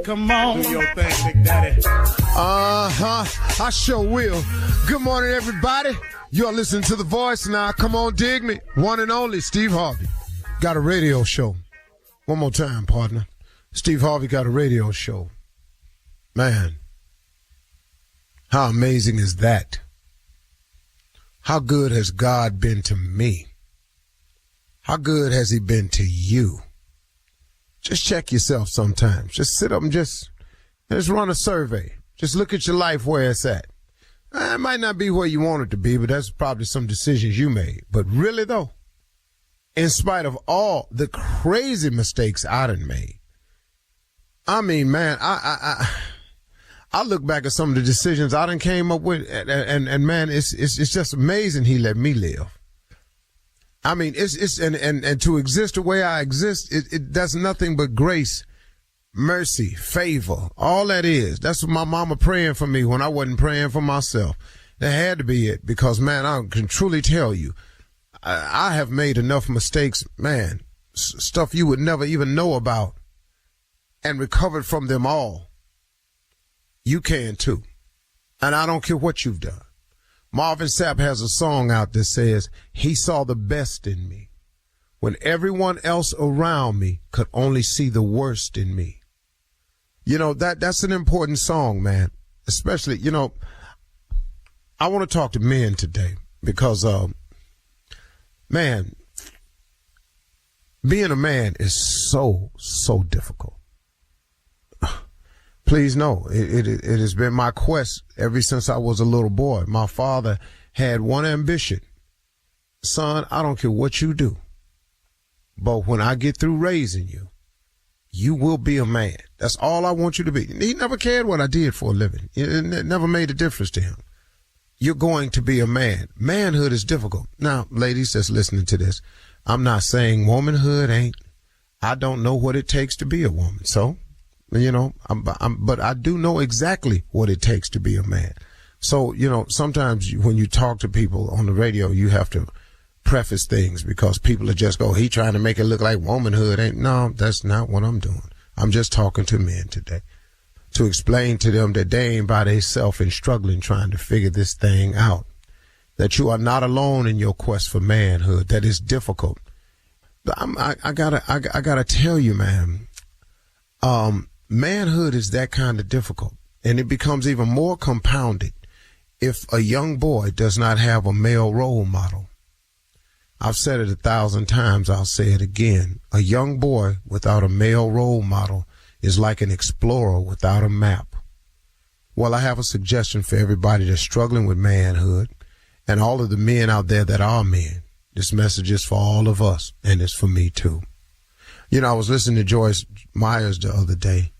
Come on. Do your thing, Big Daddy. I sure will. Good morning, everybody. You're listening to The Voice now. Come on, dig me. One and only Steve Harvey. Got a radio show. One more time, partner. Steve Harvey got a radio show. Man, how amazing is that? How good has God been to me? How good has he been to you? Just check yourself sometimes. Just sit up and just run a survey. Just look at your life where it's at. It might not be where you want it to be, but that's probably some decisions you made. But really, though, in spite of all the crazy mistakes I done made, I mean, man, I look back at some of the decisions I done came up with, and man, it's just amazing he let me live. I mean, and to exist the way I exist, that's nothing but grace, mercy, favor, all that is. That's what my mama praying for me when I wasn't praying for myself. That had to be it, because, man, I can truly tell you, I have made enough mistakes, man, stuff you would never even know about, and recovered from them all. You can too. And I don't care what you've done. Marvin Sapp has a song out that says, he saw the best in me when everyone else around me could only see the worst in me. You know, that's an important song, man. Especially, you know, I want to talk to men today because, man, being a man is so difficult. Please know, it has been my quest ever since I was a little boy. My father had one ambition. Son, I don't care what you do, but when I get through raising you, you will be a man. That's all I want you to be. He never cared what I did for a living. It never made a difference to him. You're going to be a man. Manhood is difficult. Now, ladies that's listening to this, I'm not saying womanhood ain't. I don't know what it takes to be a woman. So, you know, but I do know exactly what it takes to be a man. So, you know, sometimes when you talk to people on the radio, you have to preface things because people are just he trying to make it look like womanhood ain't. No, that's not what I'm doing. I'm just talking to men today to explain to them that they ain't by themselves and struggling trying to figure this thing out, that you are not alone in your quest for manhood, that is difficult. But I gotta tell you, man, manhood is that kind of difficult, and it becomes even more compounded if a young boy does not have a male role model. I've said it 1,000 times. I'll say it again. A young boy without a male role model is like an explorer without a map. Well, I have a suggestion for everybody that's struggling with manhood and all of the men out there that are men. This message is for all of us, and it's for me too. You know, I was listening to Joyce Myers the other day,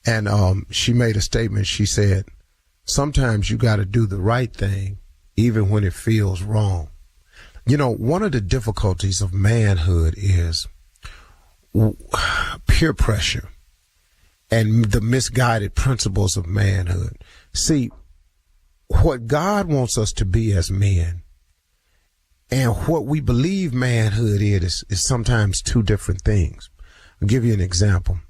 and she made a statement. She said, sometimes you got to do the right thing even when it feels wrong. You know, one of the difficulties of manhood is peer pressure and the misguided principles of manhood. See, what God wants us to be as men and what we believe manhood is sometimes two different things. I'll give you an example.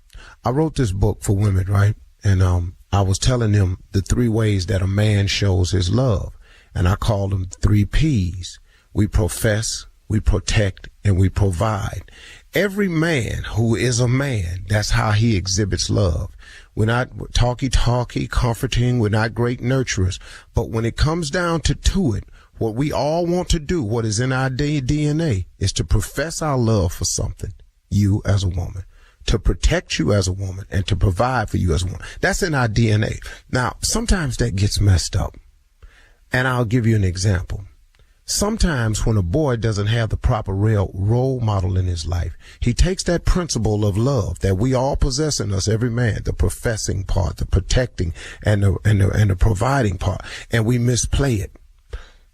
I wrote this book for women, right? And I was telling them the 3 ways that a man shows his love. And I called them 3 P's. We profess, we protect, and we provide. Every man who is a man, that's how he exhibits love. We're not talky, comforting. We're not great nurturers. But when it comes down to it, what we all want to do, what is in our DNA, is to profess our love for something, you as a woman, to protect you as a woman, and to provide for you as a woman. That's in our DNA. Now, sometimes that gets messed up. And I'll give you an example. Sometimes when a boy doesn't have the proper role model in his life, he takes that principle of love that we all possess in us, every man, the professing part, the protecting, and the providing part, and we misplay it.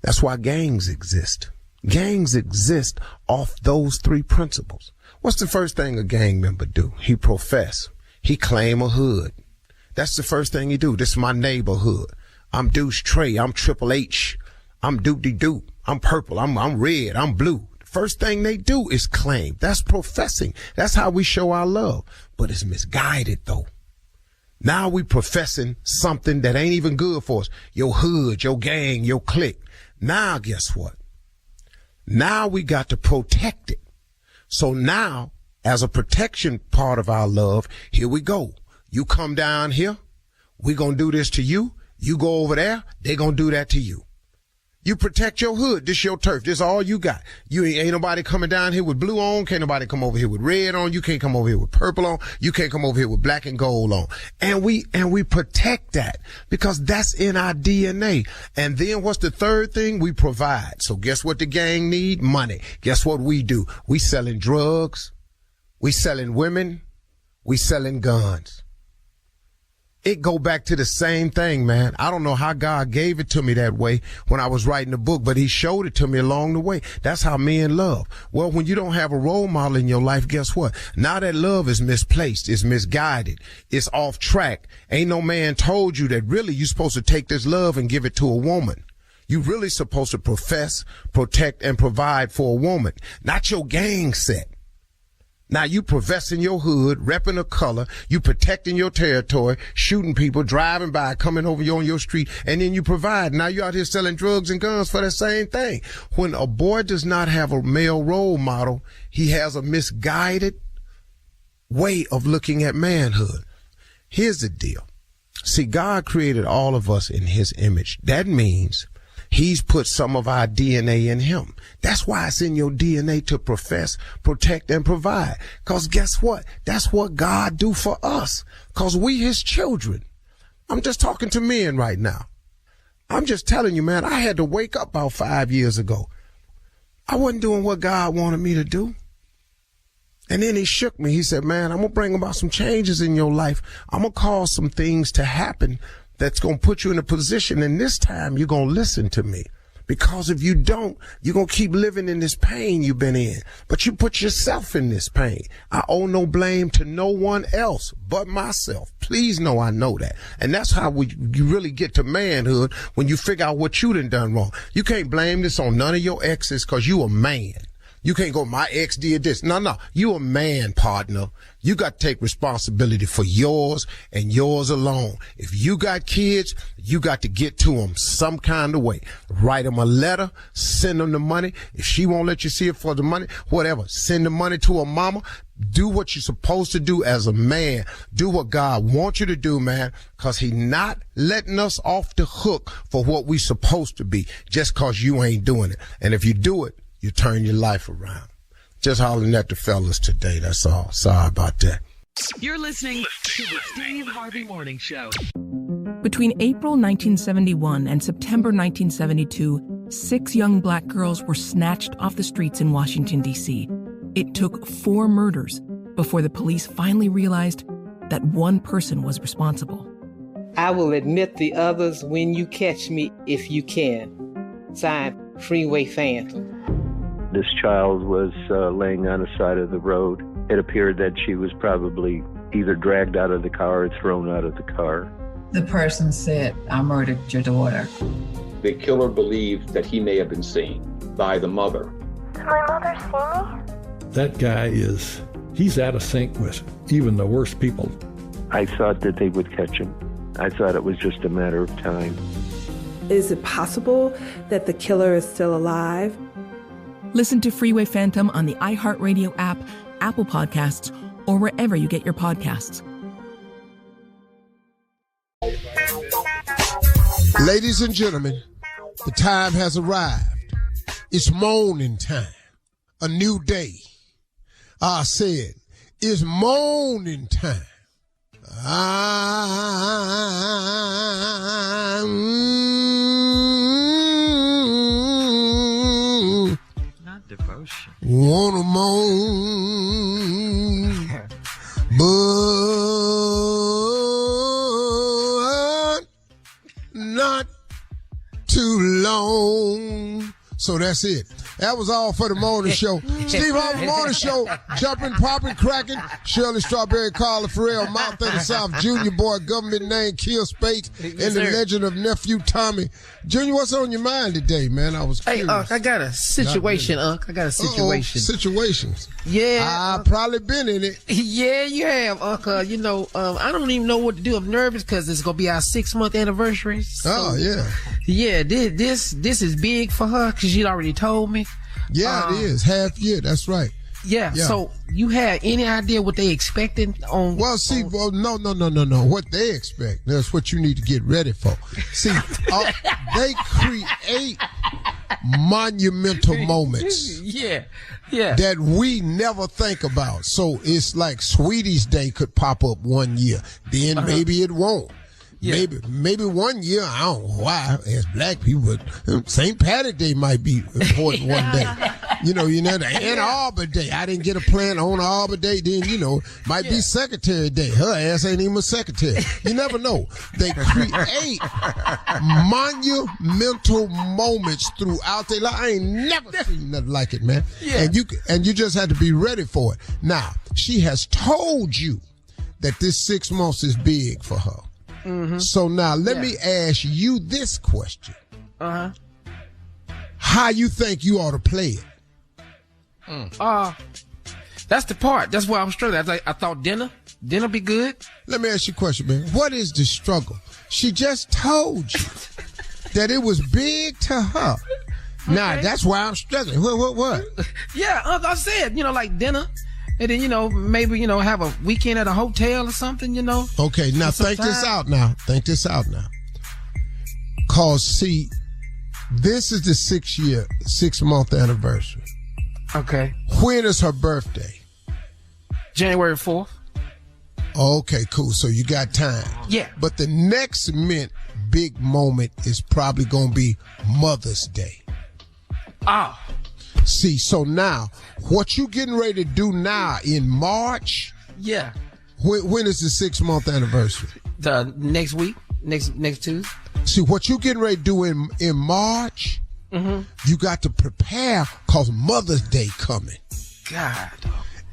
That's why gangs exist. Gangs exist off those 3 principles. What's the first thing a gang member do? He profess. He claim a hood. That's the first thing he do. This is my neighborhood. I'm Deuce Trey. I'm Triple H. I'm Doop-de-doop. I'm purple. I'm red. I'm blue. The first thing they do is claim. That's professing. That's how we show our love. But it's misguided, though. Now we professing something that ain't even good for us. Your hood, your gang, your clique. Now guess what? Now we got to protect it. So now, as a protection part of our love, here we go. You come down here, we gonna do this to you. You go over there, they gonna do that to you. You protect your hood. This your turf. This all you got. You ain't nobody coming down here with blue on. Can't nobody come over here with red on. You can't come over here with purple on. You can't come over here with black and gold on. And we protect that because that's in our DNA. And then what's the third thing? We provide. So guess what the gang need? Money. Guess what we do? We selling drugs. We selling women. We selling guns. It go back to the same thing, man. I don't know how God gave it to me that way when I was writing the book, but he showed it to me along the way. That's how men love. Well, when you don't have a role model in your life, guess what? Now that love is misplaced, it's misguided, it's off track. Ain't no man told you that really you're supposed to take this love and give it to a woman. You really supposed to profess, protect, and provide for a woman, not your gang set. Now you professing your hood, repping a color, you protecting your territory, shooting people, driving by, coming over you on your street, and then you provide. Now you out here selling drugs and guns for the same thing. When a boy does not have a male role model, he has a misguided way of looking at manhood. Here's the deal. See, God created all of us in his image. That means he's put some of our DNA in him. That's why it's in your DNA to profess, protect, and provide. Because guess what? That's what God do for us. Because we his children. I'm just talking to men right now. I'm just telling you, man, I had to wake up about 5 years ago. I wasn't doing what God wanted me to do. And then he shook me. He said, man, I'm going to bring about some changes in your life. I'm going to cause some things to happen that's going to put you in a position, and this time you're going to listen to me. Because if you don't, you're going to keep living in this pain you've been in. But you put yourself in this pain. I owe no blame to no one else but myself. Please know I know that. And that's how you really get to manhood, when you figure out what you done wrong. You can't blame this on none of your exes because you a man. You can't go, my ex did this. No. You a man, partner. You got to take responsibility for yours and yours alone. If you got kids, you got to get to them some kind of way. Write them a letter, send them the money. If she won't let you see it for the money, whatever, send the money to her mama. Do what you're supposed to do as a man. Do what God wants you to do, man, because he not letting us off the hook for what we supposed to be just because you ain't doing it. And if you do it, you turn your life around. Just hollering at the fellas today, that's all. Sorry about that. You're listening to the Steve Harvey Morning Show. Between April 1971 and September 1972, 6 young black girls were snatched off the streets in Washington, D.C. It took 4 murders before the police finally realized that one person was responsible. I will admit the others when you catch me, if you can. Signed, Freeway Phantom. This child was laying on the side of the road. It appeared that she was probably either dragged out of the car or thrown out of the car. The person said, I murdered your daughter. The killer believed that he may have been seen by the mother. Did my mother see me? That guy he's out of sync with even the worst people. I thought that they would catch him. I thought it was just a matter of time. Is it possible that the killer is still alive? Listen to Freeway Phantom on the iHeartRadio app, Apple Podcasts, or wherever you get your podcasts. Ladies and gentlemen, the time has arrived. It's morning time. A new day. I said, it's morning time. Not devotion. Wanna moan, but not too long. So that's it. That was all for the morning show. Steve Harvey Morning Show, jumping, popping, cracking. Shirley Strawberry, Carla Farrell, Mouth of the South, Junior Boy, government name, Kill Spates, and the legend of Nephew Tommy. Junior, what's on your mind today, man? I was curious. Hey, I got a situation, I got a situation. Situations. Yeah. I've probably been in it. Yeah, you have, You know, I don't even know what to do. I'm nervous because it's going to be our 6-month anniversary. So, yeah, this is big for her because she'd already told me. Yeah, it is. Half year, that's right. Yeah, so you had any idea what they expecting on? Well, see, no. What they expect, that's what you need to get ready for. See, they create monumental moments. Yeah. That we never think about. So it's like Sweetie's Day could pop up one year. Then maybe it won't. Yeah. Maybe 1 year, I don't know why, as black people, but St. Patty's Day might be important one day. You know, the Ann Arbor Day. I didn't get a plan on Arbor Day, then, might be Secretary Day. Her ass ain't even a secretary. You never know. They create monumental moments throughout their life. I ain't never seen nothing like it, man. Yeah. And you just have to be ready for it. Now, she has told you that this 6 months is big for her. Mm-hmm. So now let me ask you this question. How you think you ought to play it? That's the part. That's why I'm struggling. I thought dinner be good. Let me ask you a question, man. What is the struggle? She just told you that it was big to her. Okay. Now that's why I'm struggling. What? Yeah, I said, like dinner. And then, maybe, have a weekend at a hotel or something, Okay, now think this out now. Cause see, this is the 6-month anniversary. Okay. When is her birthday? January 4th. Okay, cool. So you got time. Yeah. But the next big moment is probably going to be Mother's Day. See, so now, what you getting ready to do now in March? Yeah. When is the 6-month anniversary? The next week, next Tuesday. See, what you getting ready to do in March, you got to prepare because Mother's Day coming. God.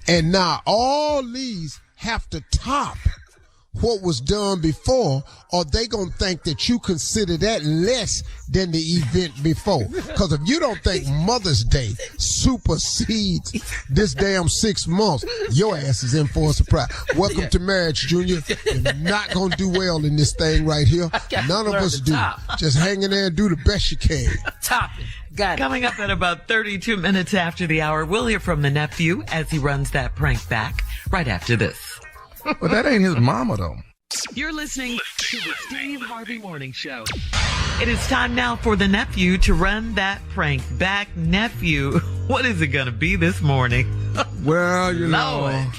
And now all these have to top what was done before, or they gonna think that you consider that less than the event before. Because if you don't think Mother's Day supersedes this damn 6 months, your ass is in for a surprise. Welcome to marriage, Junior. You're not gonna do well in this thing right here. None of us do. Just hang in there and do the best you can. Top it. Got it. Coming up at about 32 minutes after the hour, we'll hear from the nephew as he runs that prank back right after this. But that ain't his mama, though. You're listening to the Steve Harvey Morning Show. It is time now for the nephew to run that prank back. Nephew, what is it going to be this morning? Well, you know,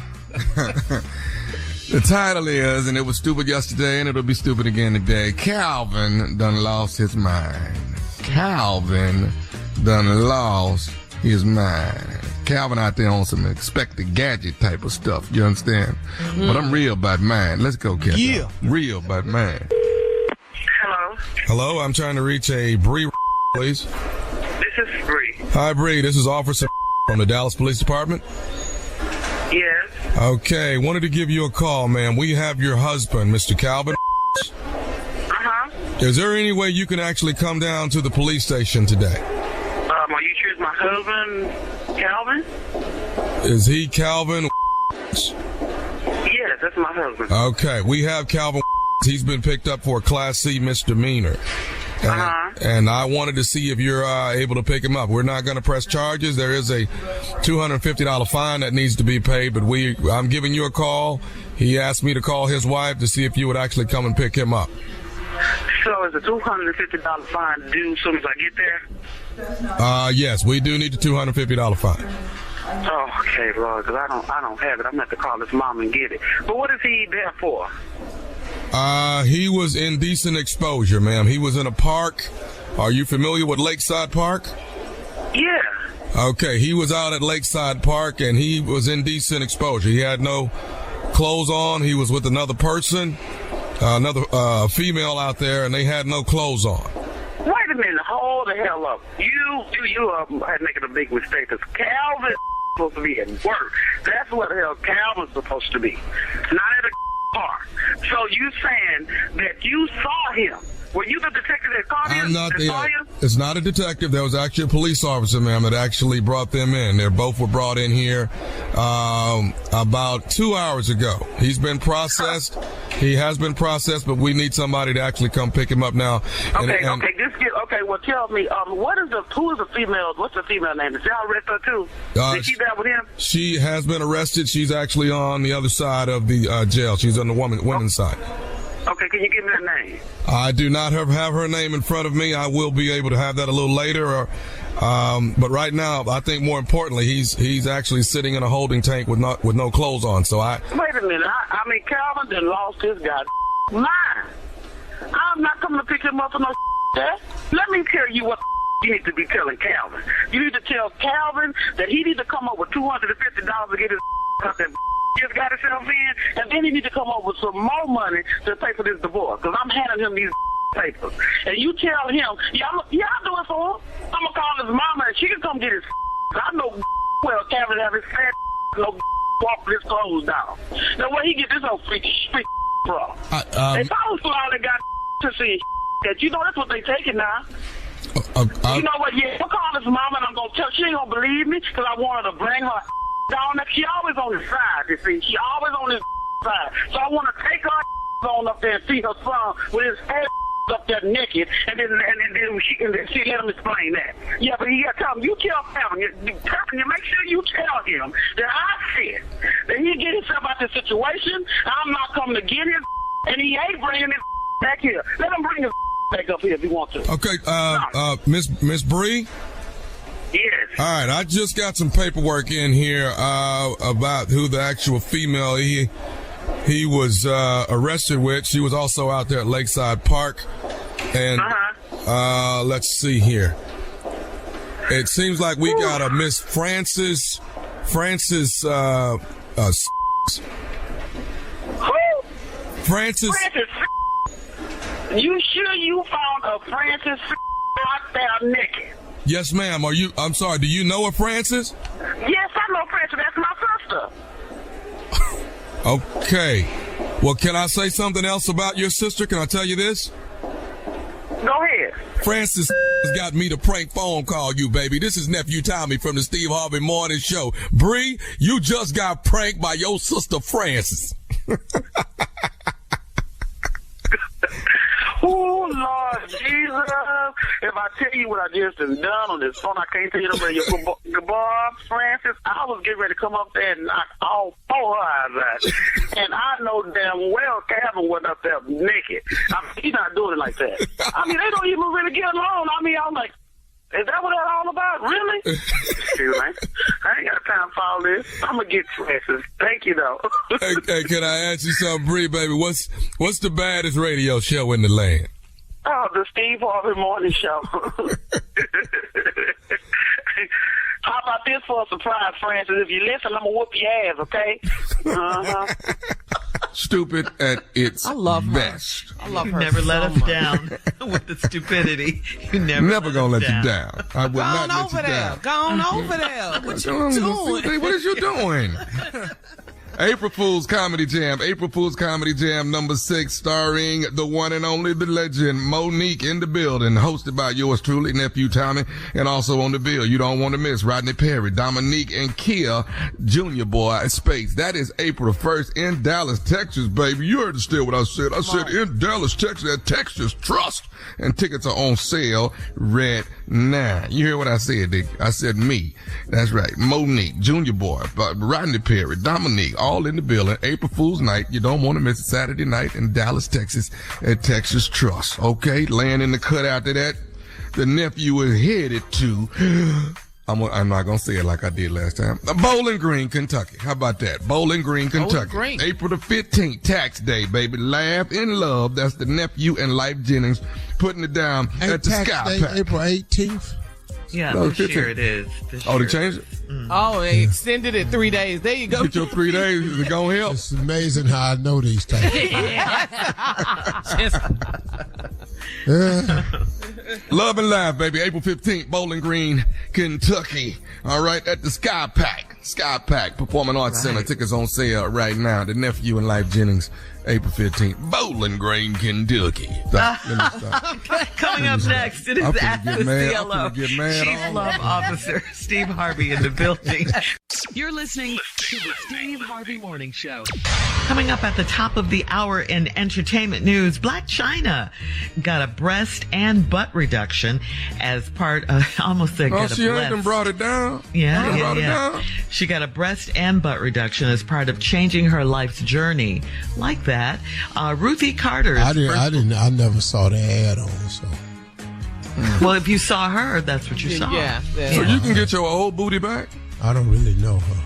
the title is, and it was stupid yesterday, and it'll be stupid again today. Calvin done lost his mind. Calvin done lost his mind. Calvin out there on some expected gadget type of stuff, you understand? Mm-hmm. But I'm real about mine. Let's go, Captain. Yeah. Real about mine. Hello? Hello, I'm trying to reach a Bree, please. This is Bree. Hi, Bree. This is Officer from the Dallas Police Department. Yes. Okay, wanted to give you a call, ma'am. We have your husband, Mr. Calvin. Uh-huh. Is there any way you can actually come down to the police station today? Are you sure it's my husband, Calvin? Is he Calvin? Yes, that's my husband. Okay, we have Calvin. He's been picked up for a Class C misdemeanor. And I wanted to see if you're able to pick him up. We're not going to press charges. There is a $250 fine that needs to be paid, but I'm giving you a call. He asked me to call his wife to see if you would actually come and pick him up. So is the $250 fine due as soon as I get there? Yes, we do need the $250 fine. Oh, okay, Lord, because I don't have it. I'm going to have to call his mom and get it. But what is he there for? He was indecent exposure, ma'am. He was in a park. Are you familiar with Lakeside Park? Yeah. Okay, he was out at Lakeside Park, and he was indecent exposure. He had no clothes on. He was with another person, another female out there, and they had no clothes on. Wait a minute, hold the hell up. You are making a big mistake, because Calvin supposed to be at work. That's what the hell Calvin's supposed to be, not at a car. So you saying that you saw him? Were you the detective that caught him? I'm not it's not a detective. There was actually a police officer, ma'am, that actually brought them in. They both were brought in here about 2 hours ago. He's been processed. He has been processed, but we need somebody to actually come pick him up now. Okay, well, tell me, who is the female? What's the female name? Did y'all arrest her too? Did she there with him? She has been arrested. She's actually on the other side of the jail. She's on the women's side. Okay, can you give me her name? I do not have her name in front of me. I will be able to have that a little later. But right now, I think more importantly, he's actually sitting in a holding tank with no clothes on. So Wait a minute. I mean, Calvin done lost his mind. I'm not coming to pick him up for no that. Let me tell you what you need to be telling Calvin. You need to tell Calvin that he need to come up with $250 to get his out there. Just got himself in, and then he need to come up with some more money to pay for this divorce, because I'm handing him these papers. And you tell him, I'll do it for him. I'm going to call his mama, and she can come get his I know well Calvin have his fat walk his clothes down. Now, where he get this old freaky from? If I was all they got to see that, that's what they taking now. You know what, I'm going to call his mama, and I'm going to tell she ain't going to believe me, because I want her to bring her down. She always on his side, you see. She always on his side. So I want to take her on up there and see her son with his head up there naked, and then she let him explain that. Yeah, but he got to tell him, you tell Calvin, you make sure you tell him that I said that he get himself out this situation. I'm not coming to get his, and he ain't bringing his back here. Let him bring his back up here if he wants to. Okay, Miss Bree? Yes. All right, I just got some paperwork in here about who the actual female he was arrested with. She was also out there at Lakeside Park. And let's see here. It seems like we got a Miss Frances. Frances. You sure you found a Frances out there naked? Yes, ma'am. I'm sorry, do you know a Frances? Yes, I know Frances. That's my sister. Okay. Well, can I say something else about your sister? Can I tell you this? Go ahead. Frances has got me to prank phone call you, baby. This is Nephew Tommy from the Steve Harvey Morning Show. Bree, you just got pranked by your sister Frances. Oh, Lord Jesus. If I tell you what I just done on this phone, I can't tell you the goodbye, Frances. I was getting ready to come up there and knock all 4 eyes out. And I know damn well Calvin went up there naked. He's not doing it like that. I mean, they don't even really get along. I mean, I'm like, is that what that's all about? Really? Excuse me. I ain't got time for all this. I'm going to get Frances. Thank you, though. Hey, can I ask you something, Bree, baby? What's the baddest radio show in the land? Oh, the Steve Harvey Morning Show. How about this for a surprise, Frances? If you listen, I'm going to whoop your ass, okay? Stupid at its best. I love her. Never let us down with the stupidity. You never gonna let you down. I will not let you down. Go on over there. What you doing? What is you doing? April Fool's Comedy Jam. April Fool's Comedy Jam number 6, starring the one and only, the legend, Monique in the building, hosted by yours truly, Nephew Tommy, and also on the bill, you don't want to miss, Rodney Perry, Dominique, and Kia, Junior Boy, Space. That is April 1st in Dallas, Texas, baby. You heard still what I said. I said in Dallas, Texas, at Texas Trust. And tickets are on sale right now. You hear what I said, Dick? I said me. That's right. Monique, Junior Boy, Rodney Perry, Dominique, all in the building. April Fool's night. You don't want to miss it. Saturday night in Dallas, Texas at Texas Trust. Okay? Laying in the cut after that, the nephew is headed to, I'm not going to say it like I did last time, Bowling Green, Kentucky. How about that? Bowling Green, Kentucky. April the 15th, tax day, baby. Laugh in love. That's the nephew and Life Jennings putting it down at the Sky Pack. April 18th? Yeah, this year it is. They changed it? Oh, they extended it 3 days. There you go. Get your 3 days. Is it going to help? It's amazing how I know these things. Love and Laugh, baby. April 15th, Bowling Green, Kentucky. All right, at the Sky Pack Performing Arts Center. Tickets on sale right now. The Nephew and Life Jennings, April 15th, Bowling Green, Kentucky. Coming up next, it is at the CLO. Chief Love Officer Steve Harvey in the building. You're listening to the Steve Harvey Morning Show. Coming up at the top of the hour in entertainment news, Blac Chyna got a breast and butt reduction as part of, almost said, she ain't done brought it down. Yeah. She got a breast and butt reduction as part of changing her life's journey. Like that. Ruthie Carter. I never saw the ad on, so. Well, if you saw her, that's what you saw. Yeah. So you can get your old booty back? I don't really know her.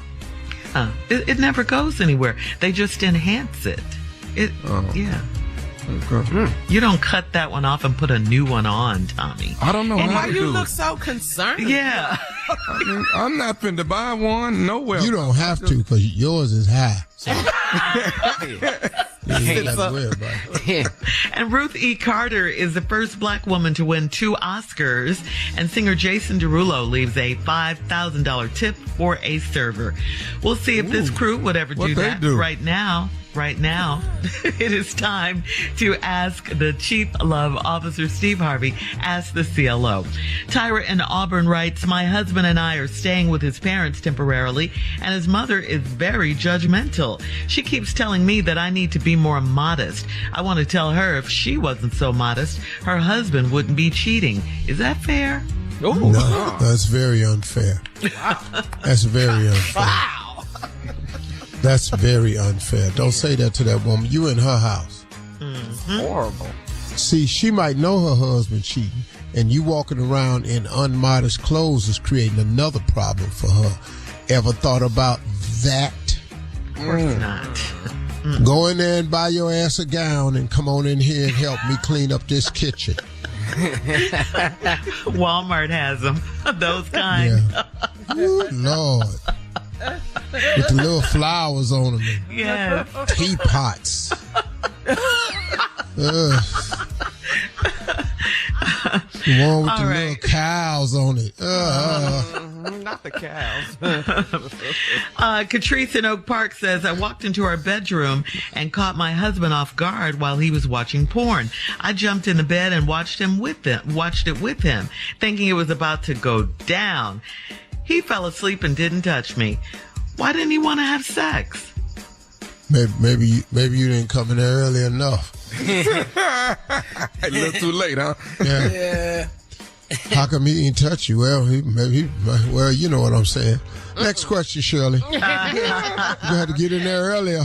It never goes anywhere. They just enhance it. Yeah. Okay. You don't cut that one off and put a new one on, Tommy. I don't know how Why to you do look it. so concerned? Yeah. I mean, I'm not finna buy one nowhere. You don't have to, because yours is high. So. And Ruth E. Carter is the first black woman to win 2 Oscars, and singer Jason Derulo leaves a $5,000 tip for a server. We'll see if this crew would ever do that. Right now, it is time to ask the Chief Love Officer, Steve Harvey. Ask the CLO. Tyra in Auburn writes, my husband and I are staying with his parents temporarily, and his mother is very judgmental. She keeps telling me that I need to be more modest. I want to tell her if she wasn't so modest, her husband wouldn't be cheating. Is that fair? No, that's very unfair. Wow. That's very unfair. Wow. That's very unfair. Don't say that to that woman. You in her house. Mm-hmm. Horrible. See, she might know her husband cheating, and you walking around in unmodest clothes is creating another problem for her. Ever thought about that? Of course not. Go in there and buy your ass a gown and come on in here and help me clean up this kitchen. Walmart has them. Those kind. Yeah. Ooh, Lord. With the little flowers on them. Yeah. Teapots. The one with the little cows on it. Not the cows. Catrice in Oak Park says, I walked into our bedroom and caught my husband off guard while he was watching porn. I jumped in the bed and watched it with him, thinking it was about to go down. He fell asleep and didn't touch me. Why didn't he want to have sex? Maybe you didn't come in there early enough. A little too late, huh? Yeah. How come he didn't touch you? Well, well, you know what I'm saying. Next question, Shirley. You had to get in there earlier.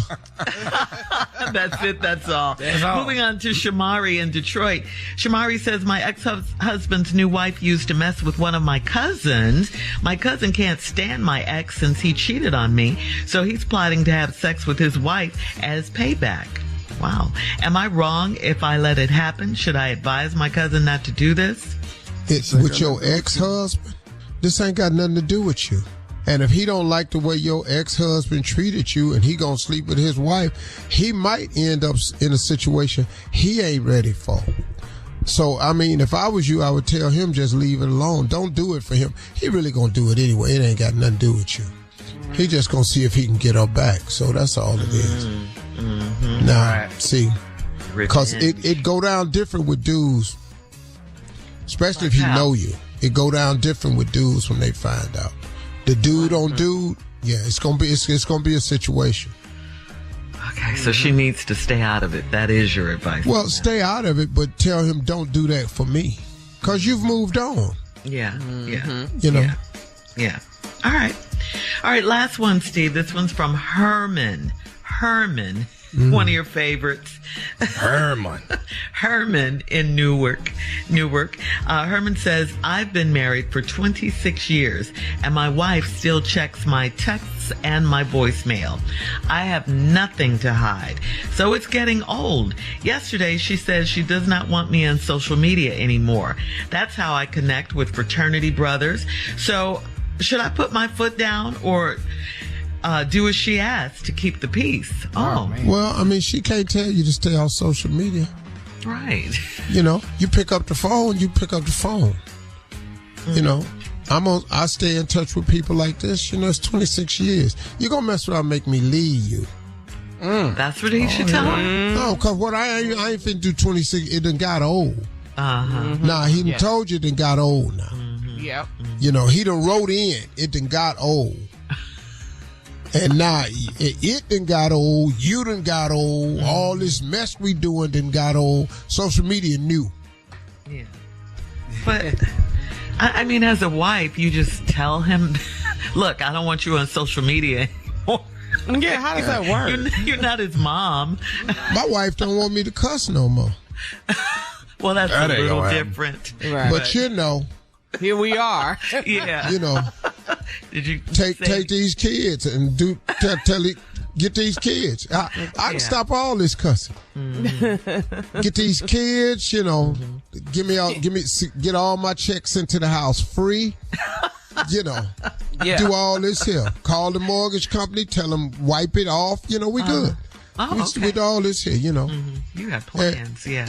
That's it. That's all. Moving on to Shamari in Detroit. Shamari says, my ex-husband's new wife used to mess with one of my cousins. My cousin can't stand my ex since he cheated on me, so he's plotting to have sex with his wife as payback. Wow. Am I wrong if I let it happen? Should I advise my cousin not to do this? It's with your ex-husband? This ain't got nothing to do with you. And if he don't like the way your ex-husband treated you and he gonna sleep with his wife, he might end up in a situation he ain't ready for. So, I mean, if I was you, I would tell him just leave it alone. Don't do it for him. He really gonna do it anyway. It ain't got nothing to do with you. He just gonna see if he can get her back. So that's all it is. Mm-hmm. Now, see, because it go down different with dudes, especially if he know you. It go down different with dudes when they find out. The dude on dude, yeah, it's gonna be a situation. Okay, so she needs to stay out of it. That is your advice. Well, stay out of it, but tell him don't do that for me, because you've moved on. Yeah, yeah. You know. Yeah. All right. Last one, Steve. This one's from Herman. One of your favorites. Herman in Newark. Herman says, I've been married for 26 years and my wife still checks my texts and my voicemail. I have nothing to hide. So it's getting old. Yesterday, she says she does not want me on social media anymore. That's how I connect with fraternity brothers. So should I put my foot down or do as she asked to keep the peace? Oh. Well, I mean, she can't tell you to stay off social media. right. You know, you pick up the phone. Mm-hmm. You know, I stay in touch with people like this. You know, it's 26 years. You're going to mess around and make me leave you. That's what he should tell him. No, because what I ain't finna do 26. It done got old. Mm-hmm. Nah, he done told you it done got old now. Mm-hmm. Yep. You know, he done wrote in. It done got old. And now it done got old. You done got old. All this mess we doing done got old. Social media new. Yeah. But, I mean, as a wife, you just tell him, look, I don't want you on social media anymore. Yeah, how does that work? You're not his mom. My wife don't want me to cuss no more. Well, that's a little different. Right. But you know. Here we are. Yeah. You know. Did you take these kids and get these kids. I can stop all this cussing. Mm-hmm. Get these kids, you know, get all my checks into the house free. You know, do all this here. Call the mortgage company, tell them wipe it off. You know, we good. We do all this here, you know. Mm-hmm. You have plans, yeah.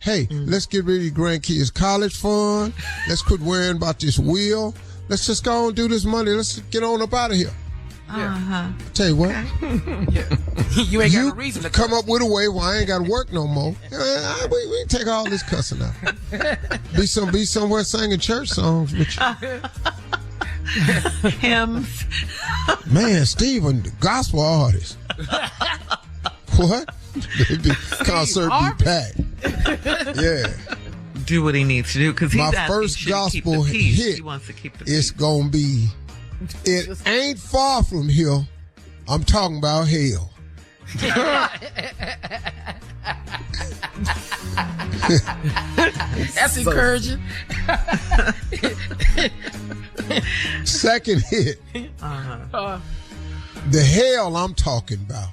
Hey, let's get rid of your grandkids' college fund. Let's quit worrying about this will. Let's just go and do this money. Let's get on up out of here. Tell you what. You ain't got a reason to come up with a way where I ain't got to work no more. We take all this cussing out. Be somewhere singing church songs with you. Hymns. Man, Steven, the gospel artist. What? Concert be packed. Yeah. Do what he needs to do because he's my first gospel hit. He wants to keep the peace. It's gonna be. It ain't far from here. I'm talking about hell. That's encouraging. Second hit. The hell I'm talking about.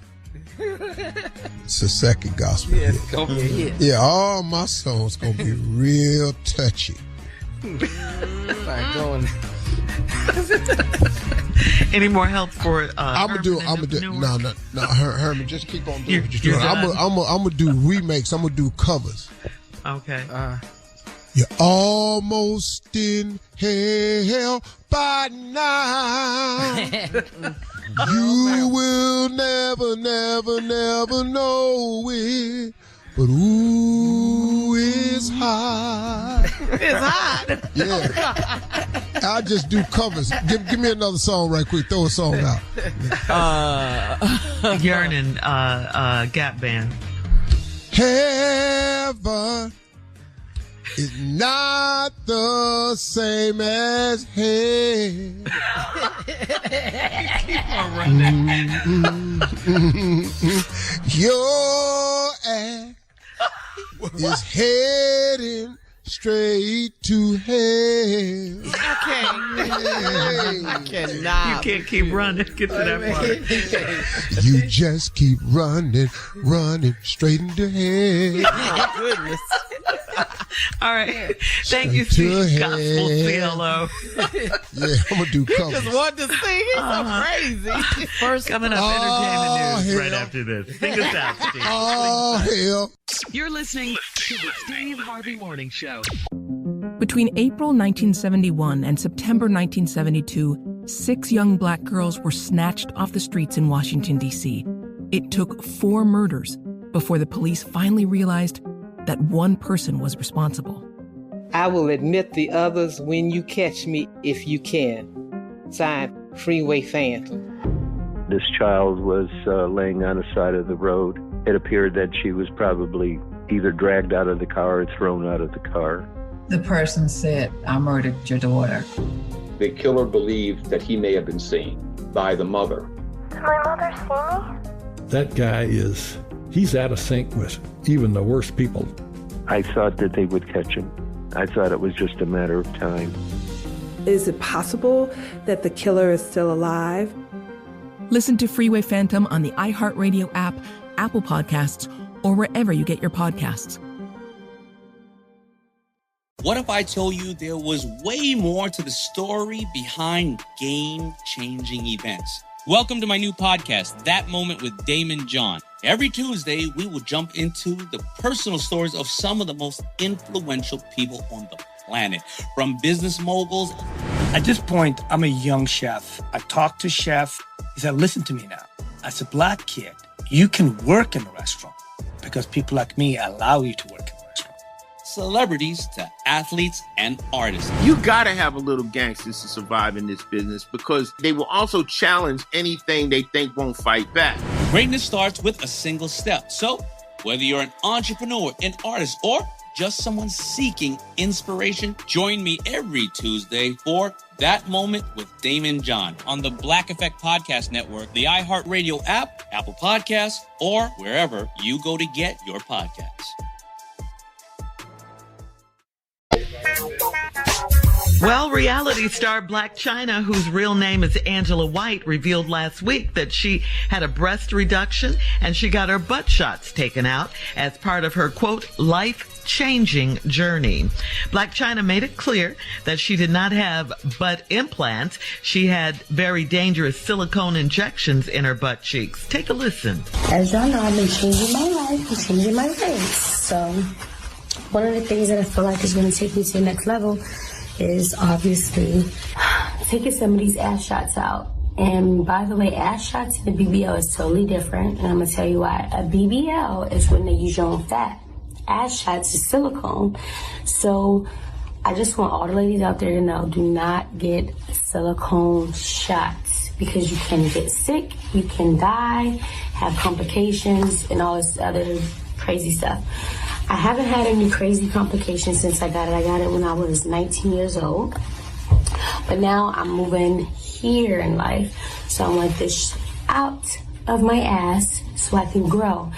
It's the second gospel hit. It's gonna be a hit. Yeah, all my songs gonna be real touchy. Any more help for I'm gonna do no, Herman, just keep on doing what you're doing. I'm gonna do remakes. I'm gonna do covers. Okay. You're almost in hell by now. You will never, never, never know it. But ooh, it's hot. It's hot. Yeah. I just do covers. Give me another song right quick. Throw a song out. Yearning, Gap Band. Heaven is not the same as hell. Keep on running. Your ass is heading straight to hell. I cannot. You can't keep running. Get to that part. You just keep running straight into hell. Oh, goodness. All right. Thank you, Steve. Gospel CLO. Yeah, I'm going to do covers. He just wanted to sing. He's so crazy. First, coming up, entertainment news right after this. Sing us out, Steve. Oh, hell. You're listening to the Steve Harvey Morning Show. Between April 1971 and September 1972, 6 young black girls were snatched off the streets in Washington, D.C. It took 4 murders before the police finally realized that one person was responsible. I will admit the others when you catch me, if you can. Signed, Freeway Phantom. This child was laying on the side of the road. It appeared that she was probably either dragged out of the car or thrown out of the car. The person said, I murdered your daughter. The killer believed that he may have been seen by the mother. Did my mother see me? That guy he's out of sync with even the worst people. I thought that they would catch him. I thought it was just a matter of time. Is it possible that the killer is still alive? Listen to Freeway Phantom on the iHeartRadio app, Apple Podcasts, or wherever you get your podcasts. What if I told you there was way more to the story behind game-changing events? Welcome to my new podcast, That Moment with Damon John. Every Tuesday, we will jump into the personal stories of some of the most influential people on the planet, from business moguls. At this point, I'm a young chef. I talked to chef. He said, listen to me now. As a black kid, you can work in a restaurant because people like me allow you to work in a restaurant. Celebrities to athletes and artists. You gotta have a little gangsters to survive in this business because they will also challenge anything they think won't fight back. Greatness starts with a single step. So, whether you're an entrepreneur, an artist, or just someone seeking inspiration, join me every Tuesday for That Moment with Damon John on the Blac Effect Podcast Network, the iHeartRadio app, Apple Podcasts, or wherever you go to get your podcasts. Well, reality star Blac Chyna, whose real name is Angela White, revealed last week that she had a breast reduction and she got her butt shots taken out as part of her, quote, life-changing journey. Blac Chyna made it clear that she did not have butt implants. She had very dangerous silicone injections in her butt cheeks. Take a listen. As y'all know, I've been changing my life and changing my face. So one of the things that I feel like is going to take me to the next level is obviously taking some of these ass shots out. And by the way, ass shots and a BBL is totally different. And I'm going to tell you why. A BBL is when they use your own fat. Ass shots is silicone. So I just want all the ladies out there to know, do not get silicone shots because you can get sick, you can die, have complications, and all this other crazy stuff. I haven't had any crazy complications since I got it. I got it when I was 19 years old. But now I'm moving here in life. So I want this out of my ass so I can grow.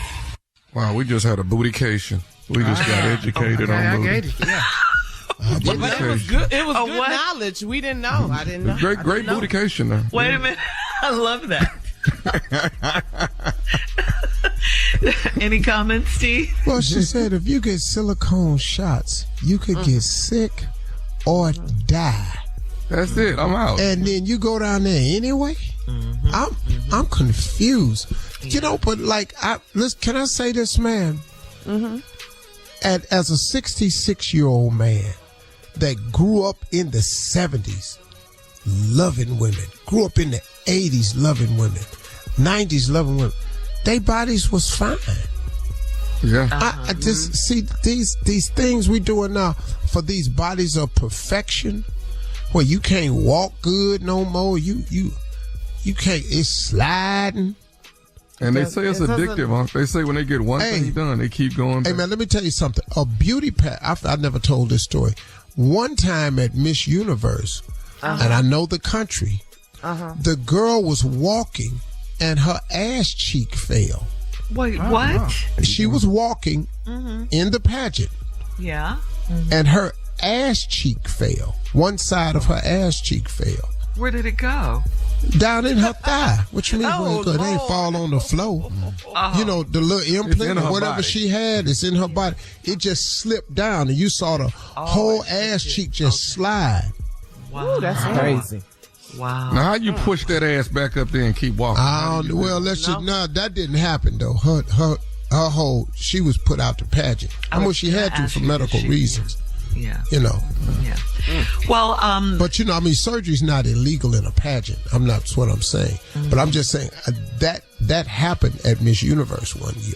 Wow, we just had a bootycation. We just got educated on booty. Yeah. But it was good. It was good knowledge. We didn't know. I didn't know. Great bootycation there. Wait a minute. I love that. Any comments, Steve? Well, she said if you get silicone shots, you could get sick or die. That's it. I'm out. And then you go down there anyway. I'm confused. You know, but like, can I say this, man? As a 66-year-old man that grew up in the 70s loving women, grew up in the 80s loving women, 90s loving women, their bodies was fine. Yeah. I just see these things we doing now for these bodies of perfection where you can't walk good no more. You can't, it's sliding. And they say it's addictive, huh? They say when they get one thing done, they keep going back. Hey, man, let me tell you something. A beauty path, I never told this story. One time at Miss Universe, and I know the country, the girl was walking and her ass cheek fell. Wait, what? She was walking in the pageant. Yeah. And her ass cheek fell. One side of her ass cheek fell. Where did it go? Down in her thigh. What you mean? It ain't fall on the floor. You know, the little implant or whatever she had is in her body. It just slipped down and you saw the whole ass cheek just slide. Wow. Ooh, that's crazy. Wow. Now, how you push that ass back up there and keep walking? That didn't happen, though. Her whole, she was put out the pageant. She had to for medical reasons. Yeah. You know. Yeah. Well, but you know, I mean, surgery's not illegal in a pageant. That's what I'm saying. But I'm just saying that happened at Miss Universe one year.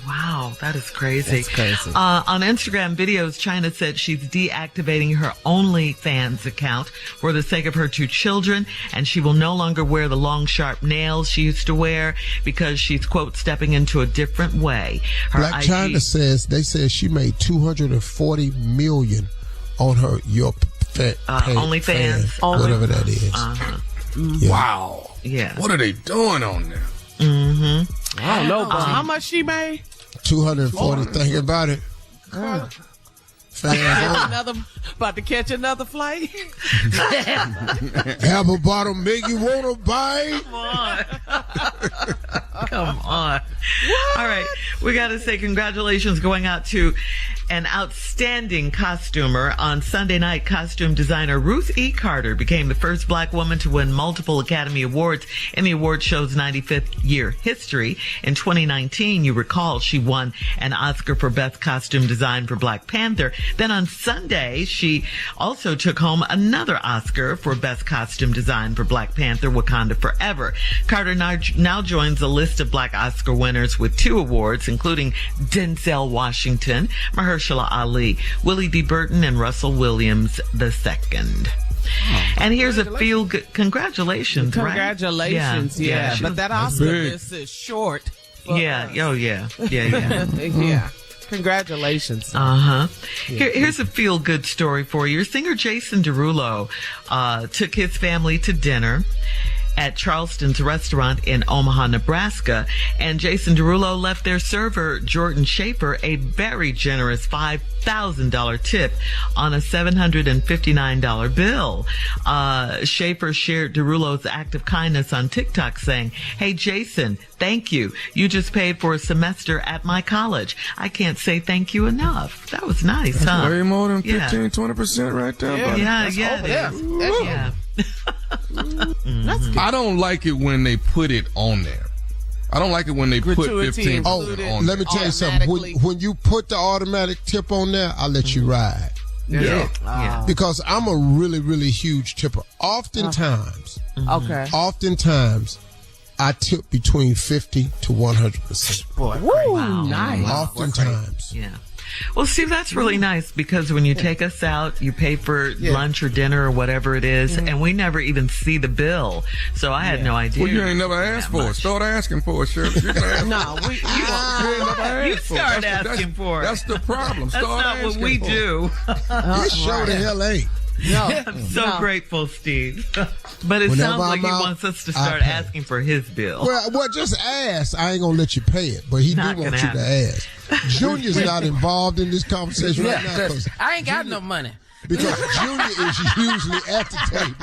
Wow, that is crazy. That's crazy. On Instagram videos, Chyna said she's deactivating her OnlyFans account for the sake of her two children, and she will no longer wear the long, sharp nails she used to wear because she's, quote, stepping into a different way. Her Blac Chyna says she made $240 million on her OnlyFans, whatever that is. Yeah. Wow. Yeah. What are they doing on there? I don't know, but how much she made? 240. Think about it. About to catch another flight. Apple bottom make you want to bite. Come on. Come on. What? All right. We got to say congratulations going out to an outstanding costumer. On Sunday night, costume designer Ruth E. Carter became the first black woman to win multiple Academy Awards in the award show's 95th year history. In 2019, you recall, she won an Oscar for Best Costume Design for Black Panther. Then on Sunday, she also took home another Oscar for Best Costume Design for Black Panther, Wakanda Forever. Carter now joins a list of black Oscar winners with 2 awards, including Denzel Washington, Mahershala Ali, Willie D. Burton, and Russell Williams II. And here's a feel-good... Congratulations, right? Congratulations, yeah. But that Oscar list is short. Yeah, oh, yeah. Yeah. Congratulations. Here's a feel-good story for you. Singer Jason Derulo took his family to dinner at Charleston's restaurant in Omaha, Nebraska, and Jason Derulo left their server, Jordan Schaefer, a very generous $5,000 tip on a $759 bill. Schaefer shared Derulo's act of kindness on TikTok, saying, "Hey, Jason, thank you. You just paid for a semester at my college. I can't say thank you enough." That was nice, huh? Way more than 15-20% right there, buddy. Yeah. That's good. I don't like it when they put it on there. I don't like it when they put 15% on let me tell you something. When you put the automatic tip on there, I let you ride. Yeah. Because I'm a really, really huge tipper. Oftentimes, I tip between 50 to 100%. Boy, wow. Nice. Oftentimes. Yeah. Well, Steve, that's really nice because when you take us out, you pay for lunch or dinner or whatever it is, and we never even see the bill. So I had no idea. Well, you ain't never asked for it. Start asking for it, Shirley. You ain't never asked for it. You start asking for it. That's the problem. That's not what we do. This show the hell ain't. No, I'm so grateful, Steve. But it sounds like he wants us to start asking for his bill. Well, just ask. I ain't gonna let you pay it, but he do want you to ask. Junior's not involved in this conversation right now. I ain't got no money. Because Junior is usually at the table.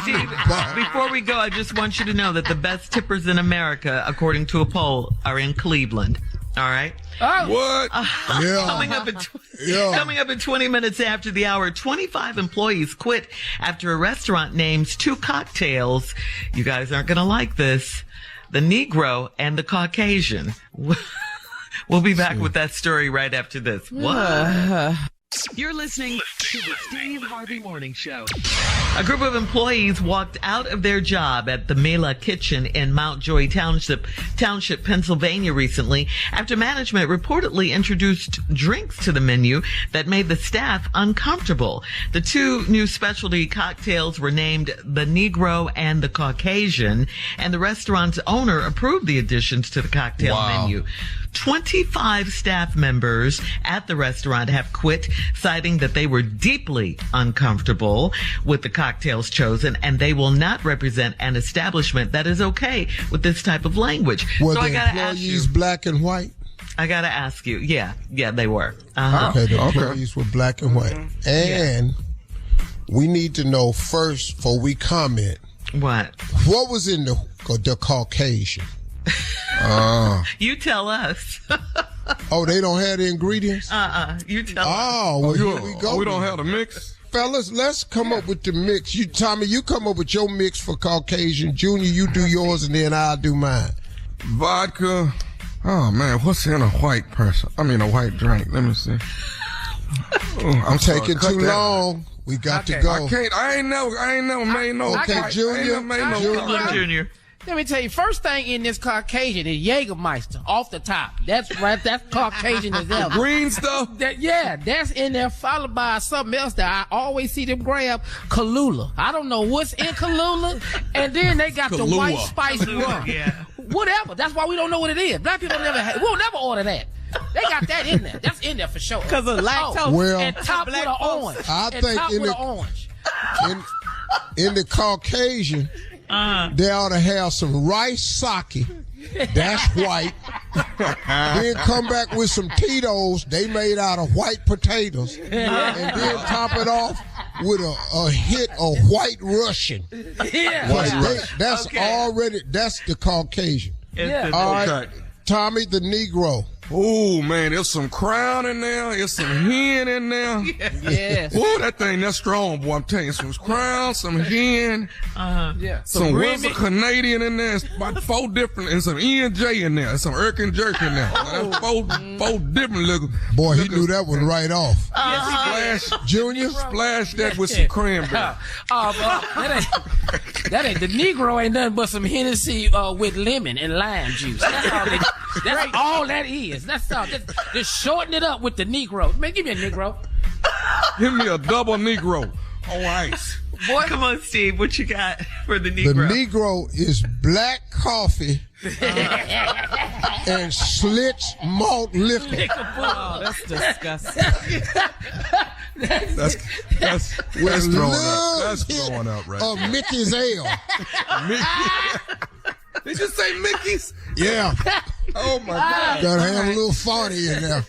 Steve, before we go, I just want you to know that the best tippers in America, according to a poll, are in Cleveland. All right. What? Coming up in 20 minutes after the hour, 25 employees quit after a restaurant names 2 cocktails. You guys aren't going to like this. The Negro and the Caucasian. We'll be back with that story right after this. What? You're listening to the Steve Harvey Morning Show. A group of employees walked out of their job at the Mela Kitchen in Mount Joy Township, Pennsylvania recently after management reportedly introduced drinks to the menu that made the staff uncomfortable. The 2 new specialty cocktails were named the Negro and the Caucasian, and the restaurant's owner approved the additions to the cocktail menu. 25 staff members at the restaurant have quit, citing that they were deeply uncomfortable with the cocktails chosen, and they will not represent an establishment that is okay with this type of language. Were so the I gotta ask you, black and white? I gotta ask you. Yeah, they were. Okay, the employees were black and white. And we need to know first, before we comment, what was in the Caucasian? You tell us. Oh, they don't have the ingredients? You tell us. Oh, well, here we go. We don't have the mix? Fellas, let's come up with the mix. Tommy, you come up with your mix for Caucasian. Junior, you do yours, and then I'll do mine. Vodka. Oh, man, what's in a white white drink? Let me see. I'm taking too long. We got to go. I ain't never made no. Okay, Junior. Let me tell you, first thing in this Caucasian is Jägermeister off the top. That's right. That's Caucasian as ever. Green stuff? That's in there, followed by something else that I always see them grab, Kahlua. I don't know what's in Kahlua. And then they got the white spice rum. Whatever. That's why we don't know what it is. Black people we'll never order that. They got that in there. That's in there for sure. Because of lactose. Well, and top with an orange. I think in the Caucasian, they ought to have some rice sake. That's white. Then come back with some Tito's. They made out of white potatoes. And then top it off with a hit of white Russian. Yeah. That's the Caucasian. All right, Tommy the Negro. Oh, man, there's some crown in there. There's some hen in there. Yes. Oh, that thing, that's strong, boy. I'm telling you, some crown, some hen. Yeah. Some Windsor Canadian in there. It's about 4 different, and some E&J in there. Some Erkin Jerk in there. That's 4 different looking. Boy, he knew that one right off. Splash, Junior? Splash that with some cranberry. That ain't the Negro ain't nothing but some Hennessy with lemon and lime juice. That's all that is. That's all. Just shorten it up with the Negro. Man, give me a Negro. Give me a double Negro on ice. Boy, come on, Steve. What you got for the Negro? The Negro is black coffee and Schlitz malt liquor. Oh, that's disgusting. That's throwing up. That's throwing up, right? Of Mickey's ale. Did you say Mickey's? Yeah. Oh, my God. Gotta have a little 40 in there.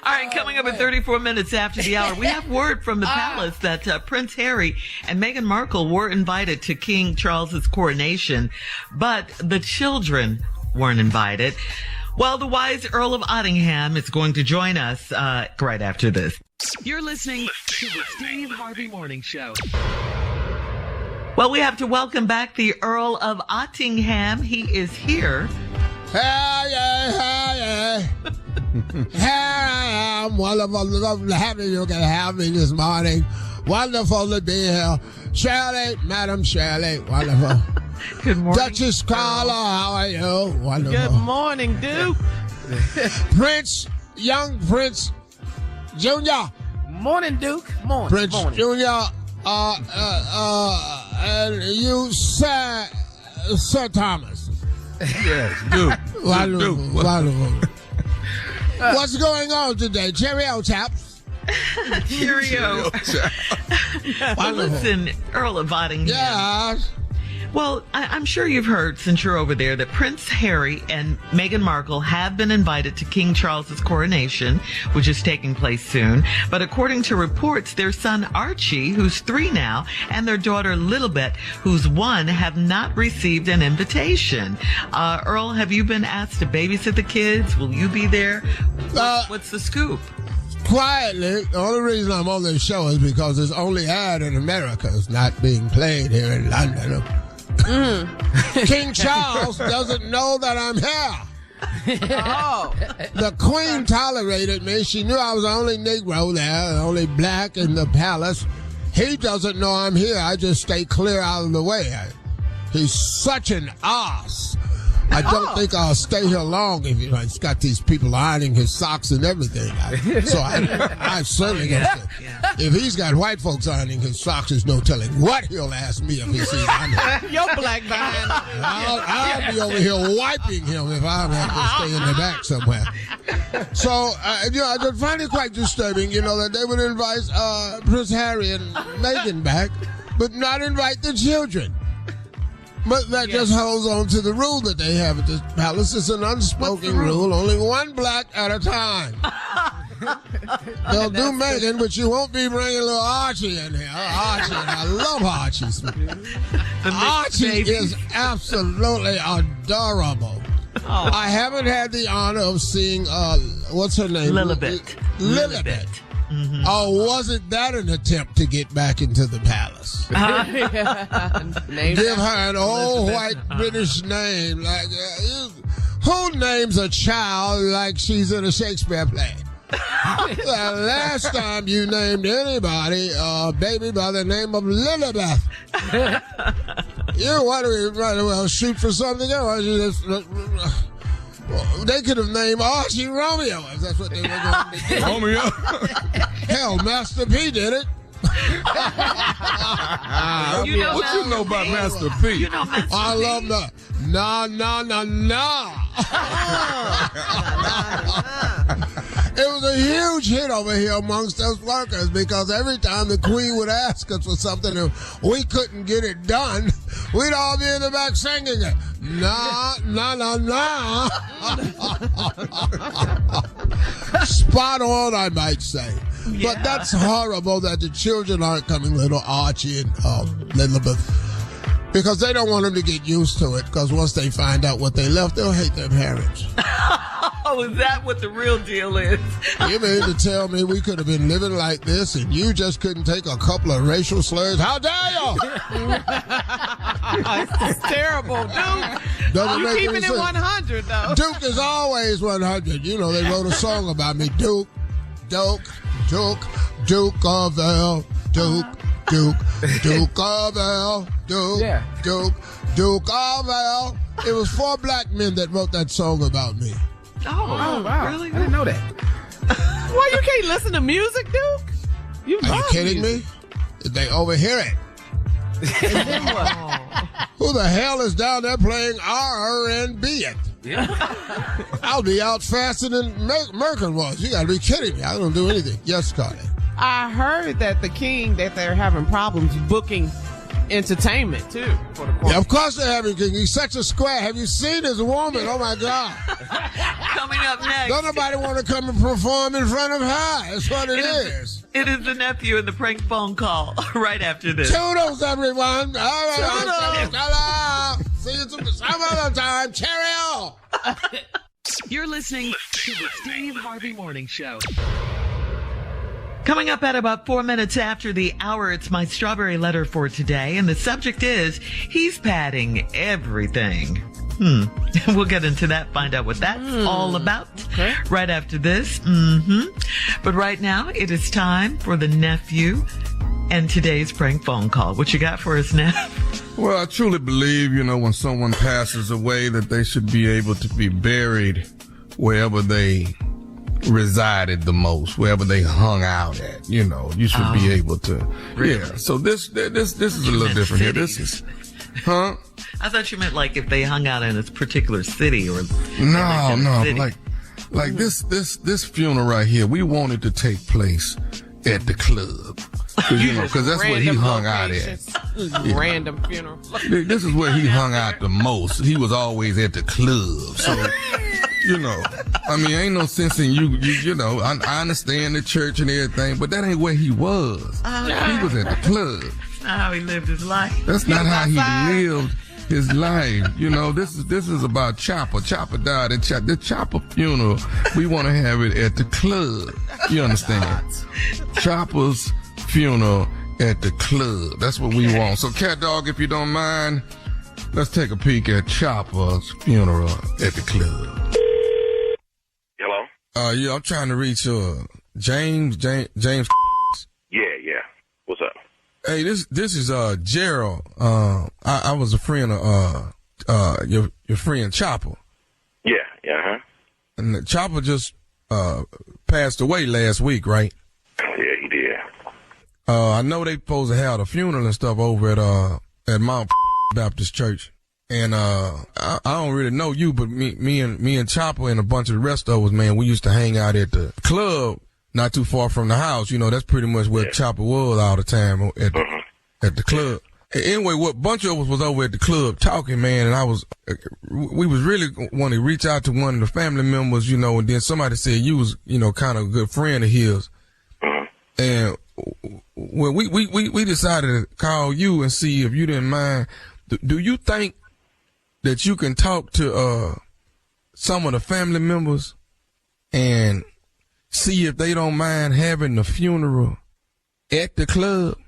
All right, coming up at 34 minutes after the hour, we have word from the palace that Prince Harry and Meghan Markle were invited to King Charles's coronation, but the children weren't invited. Well, the wise Earl of Ottingham is going to join us right after this. You're listening to the Steve Harvey Morning Show. Well, we have to welcome back the Earl of Ottingham. He is here. Hey. Here I am. Wonderful, happy you can have me this morning. Wonderful to be here. Shirley, Madam Shirley, wonderful. Good morning. Duchess Carla, how are you? Wonderful. Good morning, Duke. Prince, young Prince Junior. Morning, Duke. Morning. Prince Junior, and you, Sir Thomas. Yes, Duke. Wonderful. What's going on today? Cheerio, chaps. Cheerio. Well, listen, Earl of Ottingham. Yes. Well, I'm sure you've heard, since you're over there, that Prince Harry and Meghan Markle have been invited to King Charles's coronation, which is taking place soon. But according to reports, their son Archie, who's 3 now, and their daughter Lilibet, who's 1, have not received an invitation. Earl, have you been asked to babysit the kids? Will you be there? What's the scoop? Quietly, the only reason I'm on this show is because it's only aired in America. It's not being played here in London. King Charles doesn't know that I'm here. The Queen tolerated me. She knew I was the only Negro there, the only black in the palace. He doesn't know I'm here. I just stay clear out of the way. He's such an ass. I don't think I'll stay here long if he's got these people ironing his socks and everything. I certainly get it. If he's got white folks ironing his socks, there's no telling what he'll ask me if he sees I'm here. You're black behind. I'll be over here wiping him if I have to stay in the back somewhere. So, I just find it quite disturbing, that they would invite Prince Harry and Meghan back, but not invite the children. But that just holds on to the rule that they have at this palace. It's an unspoken rule, only one black at a time. They'll do Meghan, but you won't be bringing little Archie in here. Archie, I love Archie. Archie is absolutely adorable. Oh. I haven't had the honor of seeing, what's her name? Lilibet. Mm-hmm. Oh, wasn't that an attempt to get back into the palace? Give her an old white British name. Like, who names a child like she's in a Shakespeare play? The last time you named anybody a baby by the name of Lilibet. You want to well, shoot for something else. They could have named Archie Romeo if that's what they were going to do. Romeo? Hell, Master P did it. What you know about Master P? You know Master P. I love the nah. It was a huge hit over here amongst us workers because every time the Queen would ask us for something and we couldn't get it done, we'd all be in the back singing it. Nah. Spot on, I might say. Yeah. But that's horrible that the children aren't coming, little Archie and Lilibet. Because they don't want them to get used to it, because once they find out what they left, they'll hate their parents. Oh, is that what the real deal is? You mean to tell me we could have been living like this and you just couldn't take a couple of racial slurs? How dare you? It's terrible, Duke. You keeping it 100, though. Duke is always 100. You know, they wrote a song about me. Duke of L. Duke of L. It was 4 black men that wrote that song about me. Oh, wow. Really? I didn't know that. Why you can't listen to music, Duke? Are you kidding me? They overhear it. And then what? Who the hell is down there playing R&B it? Yeah. I'll be out faster than Merkin was. You gotta be kidding me. I don't do anything. Yes, Scotty. I heard that they're having problems booking entertainment, too, for the quarantine. Yeah, of course they're having king. He's such a square. Have you seen his woman? Oh, my God. Coming up next. Don't nobody want to come and perform in front of her. That's what it is. It is the nephew in the prank phone call right after this. Toodles, everyone. All right. Toodles. See you some other time. Cheerio. You're listening to the Steve Harvey Morning Show. Coming up at about 4 minutes after the hour, it's my strawberry letter for today. And the subject is, he's padding everything. We'll get into that, find out what that's all about right after this. But right now, it is time for the nephew and today's prank phone call. What you got for us, Neff? Well, I truly believe, when someone passes away that they should be able to be buried wherever they resided the most, wherever they hung out at. You should be able to. Really? Yeah. So this is a little different here. This is, I thought you meant like if they hung out in a particular city or. No. City. Like this funeral right here, we wanted to take place at the club. Because that's where he hung out at. Random funeral. This is where he hung out the most. He was always at the club. So, ain't no sense in I understand the church and everything, but that ain't where he was. He was at the club. That's not how he lived his life. That's not how he lived his life. This is about Chopper. Chopper died at the Chopper funeral. We want to have it at the club. You understand? Chopper's funeral at the club. That's what we want. So, Cat Dog, if you don't mind, let's take a peek at Chopper's funeral at the club. Hello? Yeah, I'm trying to reach James. Yeah. What's up? Hey, this is Gerald. I was a friend of your friend Chopper. Yeah. And Chopper just passed away last week, right? Yeah, he did. I know they supposed to have a funeral and stuff over at Mount Baptist Church. And I don't really know you, but me and Chopper and a bunch of the rest of us, man, we used to hang out at the club not too far from the house. That's pretty much where Chopper was all the time at the club. Anyway, what bunch of us was over at the club talking, man, and we was really wanting to reach out to one of the family members, and then somebody said you was, kind of a good friend of his. And well, we decided to call you and see if you didn't mind. Do you think that you can talk to some of the family members and see if they don't mind having the funeral at the club?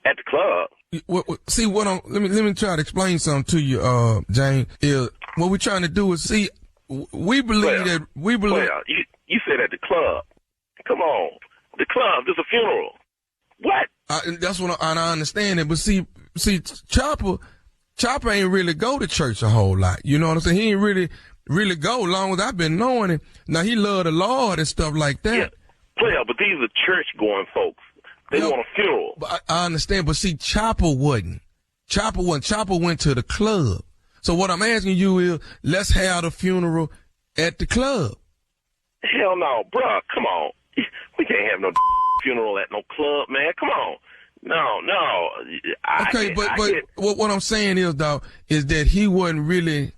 At the club? Let me try to explain something to you, Jane. What we're trying to do is see. We believe. You said at the club. Come on, the club. There's a funeral. What? That's what I understand it. But see, Chopper ain't really go to church a whole lot. You know what I'm saying? He ain't really go long as I've been knowing him. Now he loved the Lord and stuff like that. Yeah, but these are church going folks. They want a funeral. But I understand, but see, Chopper wasn't. Chopper went to the club. So what I'm asking you is, let's have the funeral at the club. Hell no, bruh. Come on. We can't have no funeral at no club, man. Come on. No. But what I'm saying is, dog, is that he wasn't really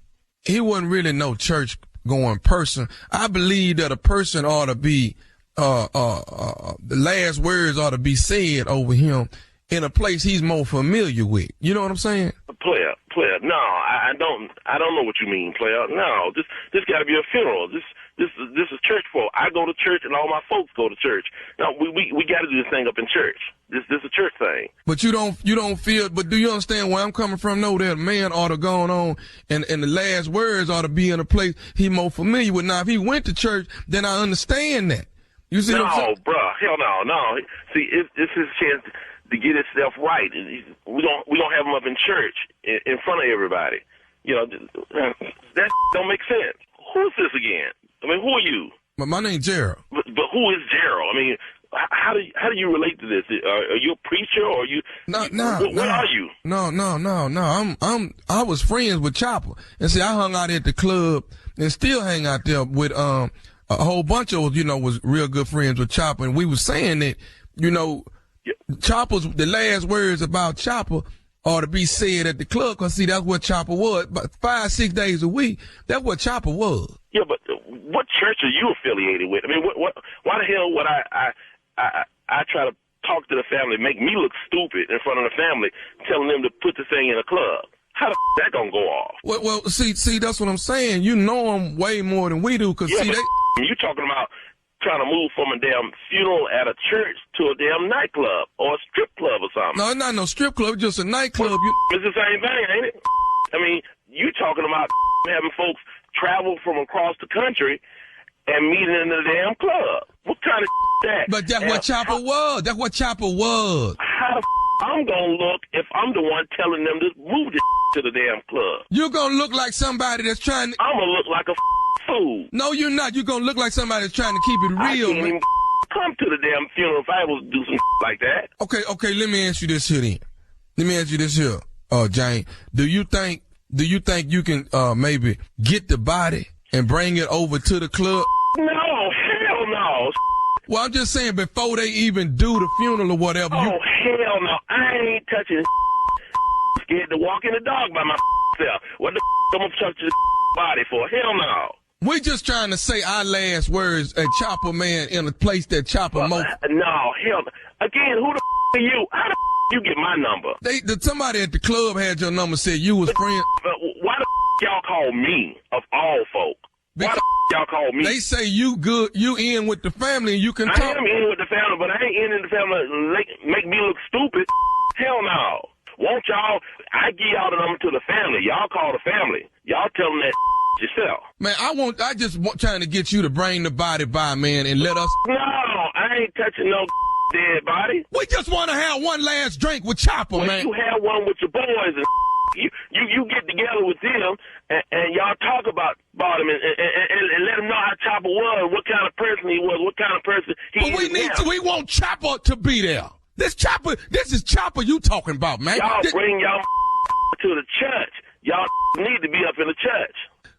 no church going person. I believe that a person ought to be, the last words ought to be said over him in a place he's more familiar with. You know what I'm saying? Player, player. No, I don't know what you mean, player. No, this got to be a funeral. This is church folk. I go to church and all my folks go to church. No, we got to do this thing up in church. This is a church thing. But you don't feel, but do you understand where I'm coming from? No, that man ought to go on and the last words ought to be in a place he more familiar with. Now, if he went to church, then I understand that. You see what I'm saying? No, bruh, hell no. See, it's his chance to get himself right. We don't have him up in church in front of everybody. You know, that don't make sense. Who's this again? I mean, who are you? My name's Gerald. But who is Gerald? I mean, how do you relate to this? Are you a preacher or are you? No. What are you? No. I was friends with Chopper, and see, I hung out at the club and still hang out there with a whole bunch of was real good friends with Chopper, and we was saying that Chopper's the last words about Chopper ought to be said at the club, because see, that's what Chopper was. But 5-6 days a week, that's what Chopper was. Yeah, but what church are you affiliated with? I mean, why the hell would I try to talk to the family, make me look stupid in front of the family, telling them to put the thing in a club? How the that gonna go off? Well, see, that's what I'm saying. You know them way more than we do, because see, you talking about trying to move from a damn funeral at a church to a damn nightclub or a strip club or something. No, it's not no strip club, it's just a nightclub. It's the same thing, ain't it? I mean, you talking about having folks travel from across the country and meet in the damn club. What kind of that? But that's what Chopper was. That's what Chopper was. How the I'm gonna look if I'm the one telling them to move this to the damn club? You're gonna look like somebody that's trying to... I'm gonna look like a fool. No, you're not. You're gonna look like somebody that's trying to keep it real. I can't even come to the damn funeral if I was to do some like that. Okay, let me ask you this here then. Let me ask you this here, Jane. Do you think you can maybe get the body and bring it over to the club? No, hell no. Well, I'm just saying, before they even do the funeral or whatever. Oh, hell no. I ain't touching scared to walk in the dog by myself. What the I'm gonna touch the body for? Hell no. We're just trying to say our last words at Chopper, man, in a place that Chopper most... No, hell no. Again, who the are you? How the you get my number? Somebody at the club had your number, said you was friend. Why the y'all call me, of all folk? Why the y'all call me? They say you good, you in with the family, and you can talk. I am in with the family, but I ain't in the family make me look stupid. Hell no. Won't y'all, I give y'all the number to the family. Y'all call the family. Y'all tell them that yourself. Man, I just want trying to get you to bring the body by, man, and let us. No, I ain't touching no dead body. We just want to have one last drink with Chopper, man. You have one with your boys and you get together with them and y'all talk about him and let them know how Chopper was, what kind of person he was, what kind of person he is. We want Chopper to be there. This is Chopper you talking about, man. Y'all bring y'all to the church. Y'all need to be up in the church.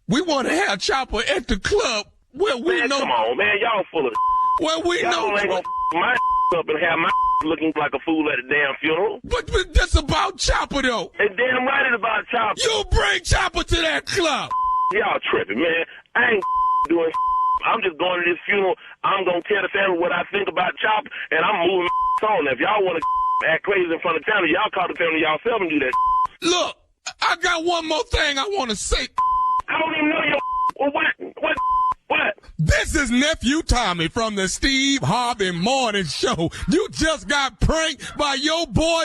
We want to have Chopper at the club where we know. Come on, man. Y'all full of where we know. Y'all ain't gonna my up and have my looking like a fool at a damn funeral. But that's about Chopper, though. And damn right it's about Chopper. You bring Chopper to that club. Y'all tripping, man. I ain't doing I'm just going to this funeral. I'm going to tell the family what I think about Chopper, and I'm moving on. If y'all want to act crazy in front of the family, y'all call the family yourself and do that. Look, I got one more thing I want to say. I don't even know your... What? This is Nephew Tommy from the Steve Harvey Morning Show. You just got pranked by your boy...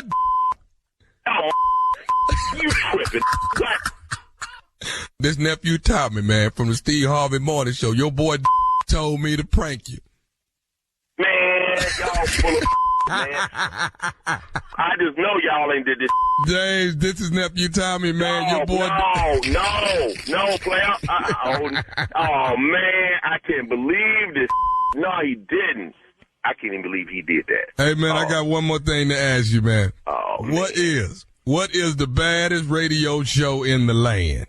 Oh, you tripping. This Nephew Tommy, man, from the Steve Harvey Morning Show. Your boy told me to prank you. Man, y'all full of man. I just know y'all ain't did this. James, this is Nephew Tommy, man. Your boy. No, player. Oh, man, I can't believe this. No, he didn't. I can't even believe he did that. Hey, man, I got one more thing to ask you, man. Oh, What is the baddest radio show in the land?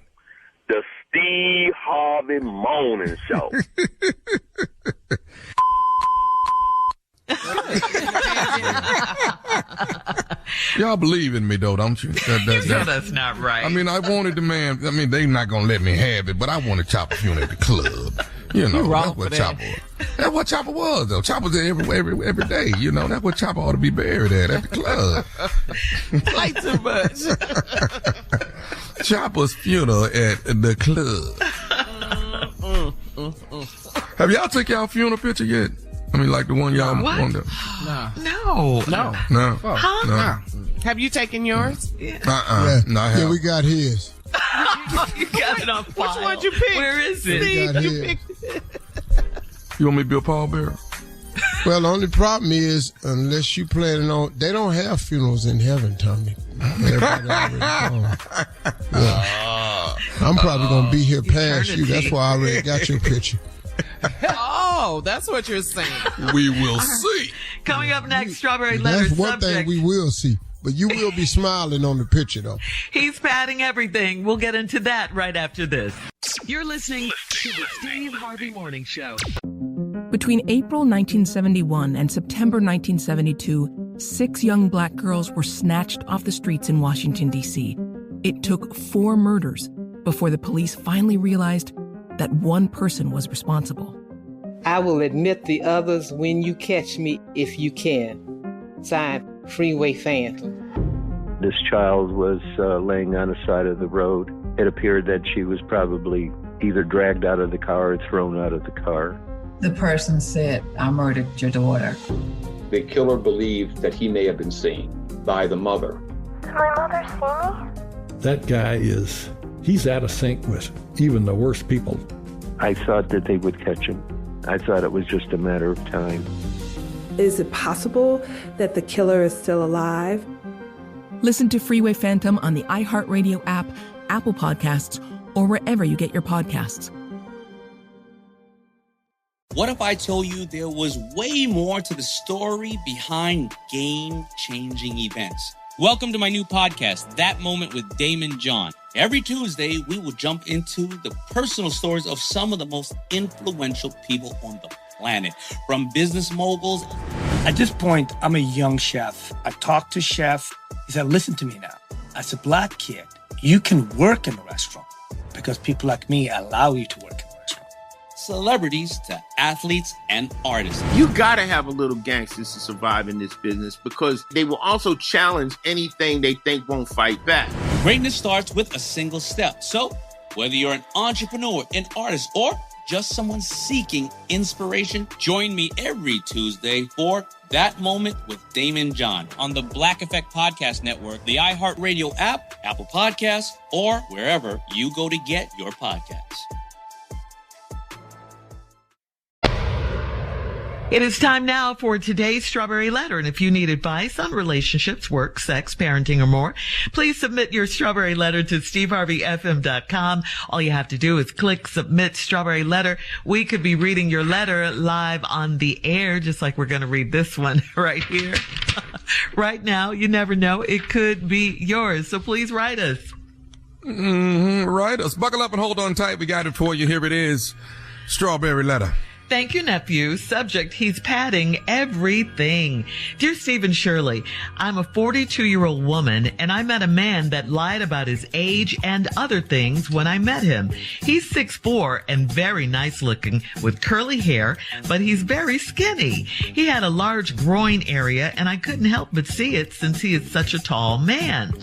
The Steve Harvey Morning Show. Y'all believe in me, though, don't you? That's not right. I mean, I wanted the man. I mean, they not gonna let me have it, but I wanted Chopper funeral at the club. You know, that's what Chopper was. That's what Chopper was, though. Chopper's there every day. You know, that's what Chopper ought to be buried at the club. Play too much. Chopper's funeral at the club. Have y'all took y'all funeral picture yet? I mean, like the one y'all want to. No. Huh? No. Have you taken yours? Yeah. No, I haven't. Yeah, we got his. You got it on file. Which one you picked? Where is it? Steve, you picked it. You want me to be a pallbearer? Well, the only problem is, unless you planning on, they don't have funerals in heaven, Tommy. Everybody already gone. Yeah. I'm probably going to be here past you. That's why I already got your picture. Oh, that's what you're saying. We will see. Coming up next, Strawberry Letter That's one subject. thing we will see. But you will be smiling on the picture, though. He's padding everything. We'll get into that right after this. You're listening to the Steve Harvey Morning Show. Between April 1971 and September 1972, 6 young black girls were snatched off the streets in Washington, D.C. It took 4 murders before the police finally realized that one person was responsible. I will admit the others when you catch me if you can. Signed, Freeway Phantom. This child was laying on the side of the road. It appeared that she was probably either dragged out of the car or thrown out of the car. The person said, I murdered your daughter. The killer believed that he may have been seen by the mother. Did my mother see me? That guy he's out of sync with even the worst people. I thought that they would catch him. I thought it was just a matter of time. Is it possible that the killer is still alive? Listen to Freeway Phantom on the iHeartRadio app, Apple Podcasts, or wherever you get your podcasts. What if I told you there was way more to the story behind game-changing events? Welcome to my new podcast, That Moment with Damon John. Every Tuesday, we will jump into the personal stories of some of the most influential people on the planet, from business moguls. At this point, I'm a young chef. I talked to chef. He said, listen to me now. As a black kid, you can work in a restaurant because people like me allow you to work in a restaurant. Celebrities to athletes and artists. You gotta have a little gangsters to survive in this business because they will also challenge anything they think won't fight back. Greatness starts with a single step. So, whether you're an entrepreneur, an artist, or just someone seeking inspiration, join me every Tuesday for That Moment with Damon John on the Blac Effect Podcast Network, the iHeartRadio app, Apple Podcasts, or wherever you go to get your podcasts. It is time now for today's Strawberry Letter. And if you need advice on relationships, work, sex, parenting, or more, please submit your Strawberry Letter to SteveHarveyFM.com. All you have to do is click Submit Strawberry Letter. We could be reading your letter live on the air, just like we're going to read this one right here. Right now, you never know. It could be yours. So please write us. Write us. Buckle up and hold on tight. We got it for you. Here it is. Strawberry Letter. Thank you, nephew. Subject, he's padding everything. Dear Steve and Shirley, I'm a 42-year-old woman, and I met a man that lied about his age and other things when I met him. He's 6'4" and very nice looking with curly hair, but he's very skinny. He had a large groin area, and I couldn't help but see it since he is such a tall man.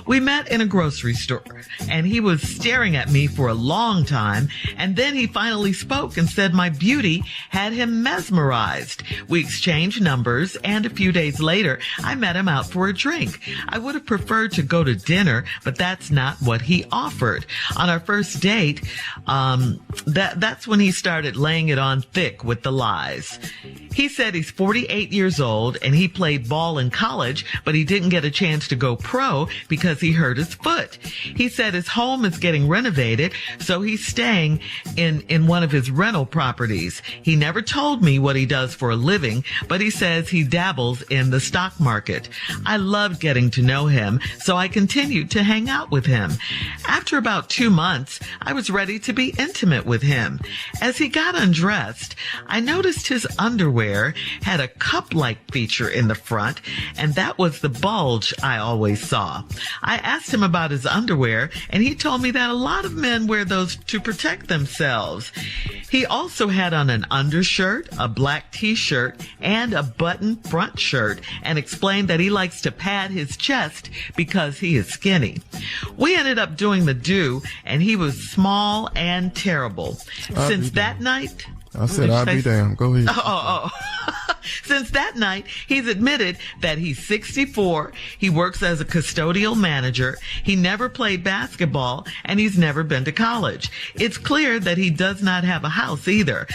We met in a grocery store, and he was staring at me for a long time, and then he finally spoke and said my beauty had him mesmerized. We exchanged numbers, and a few days later, I met him out for a drink. I would have preferred to go to dinner, but that's not what he offered. On our first date, that's when he started laying it on thick with the lies. He said he's 48 years old, and he played ball in college, but he didn't get a chance to go pro because he hurt his foot. He said his home is getting renovated, so he's staying in one of his rental properties. He never told me what he does for a living, but he says he dabbles in the stock market. I loved getting to know him, so I continued to hang out with him. After about 2 months, I was ready to be intimate with him. As he got undressed, I noticed his underwear underwear had a cup-like feature in the front, and that was the bulge I always saw. I asked him about his underwear, and he told me that a lot of men wear those to protect themselves. He also had on an undershirt, a black t-shirt, and a button front shirt, and explained that he likes to pad his chest because he is skinny. We ended up doing the do, and he was small and terrible. Since that night... I said, I'll be damned. Go ahead. Since that night, he's admitted that he's 64, he works as a custodial manager, he never played basketball, and he's never been to college. It's clear that he does not have a house either.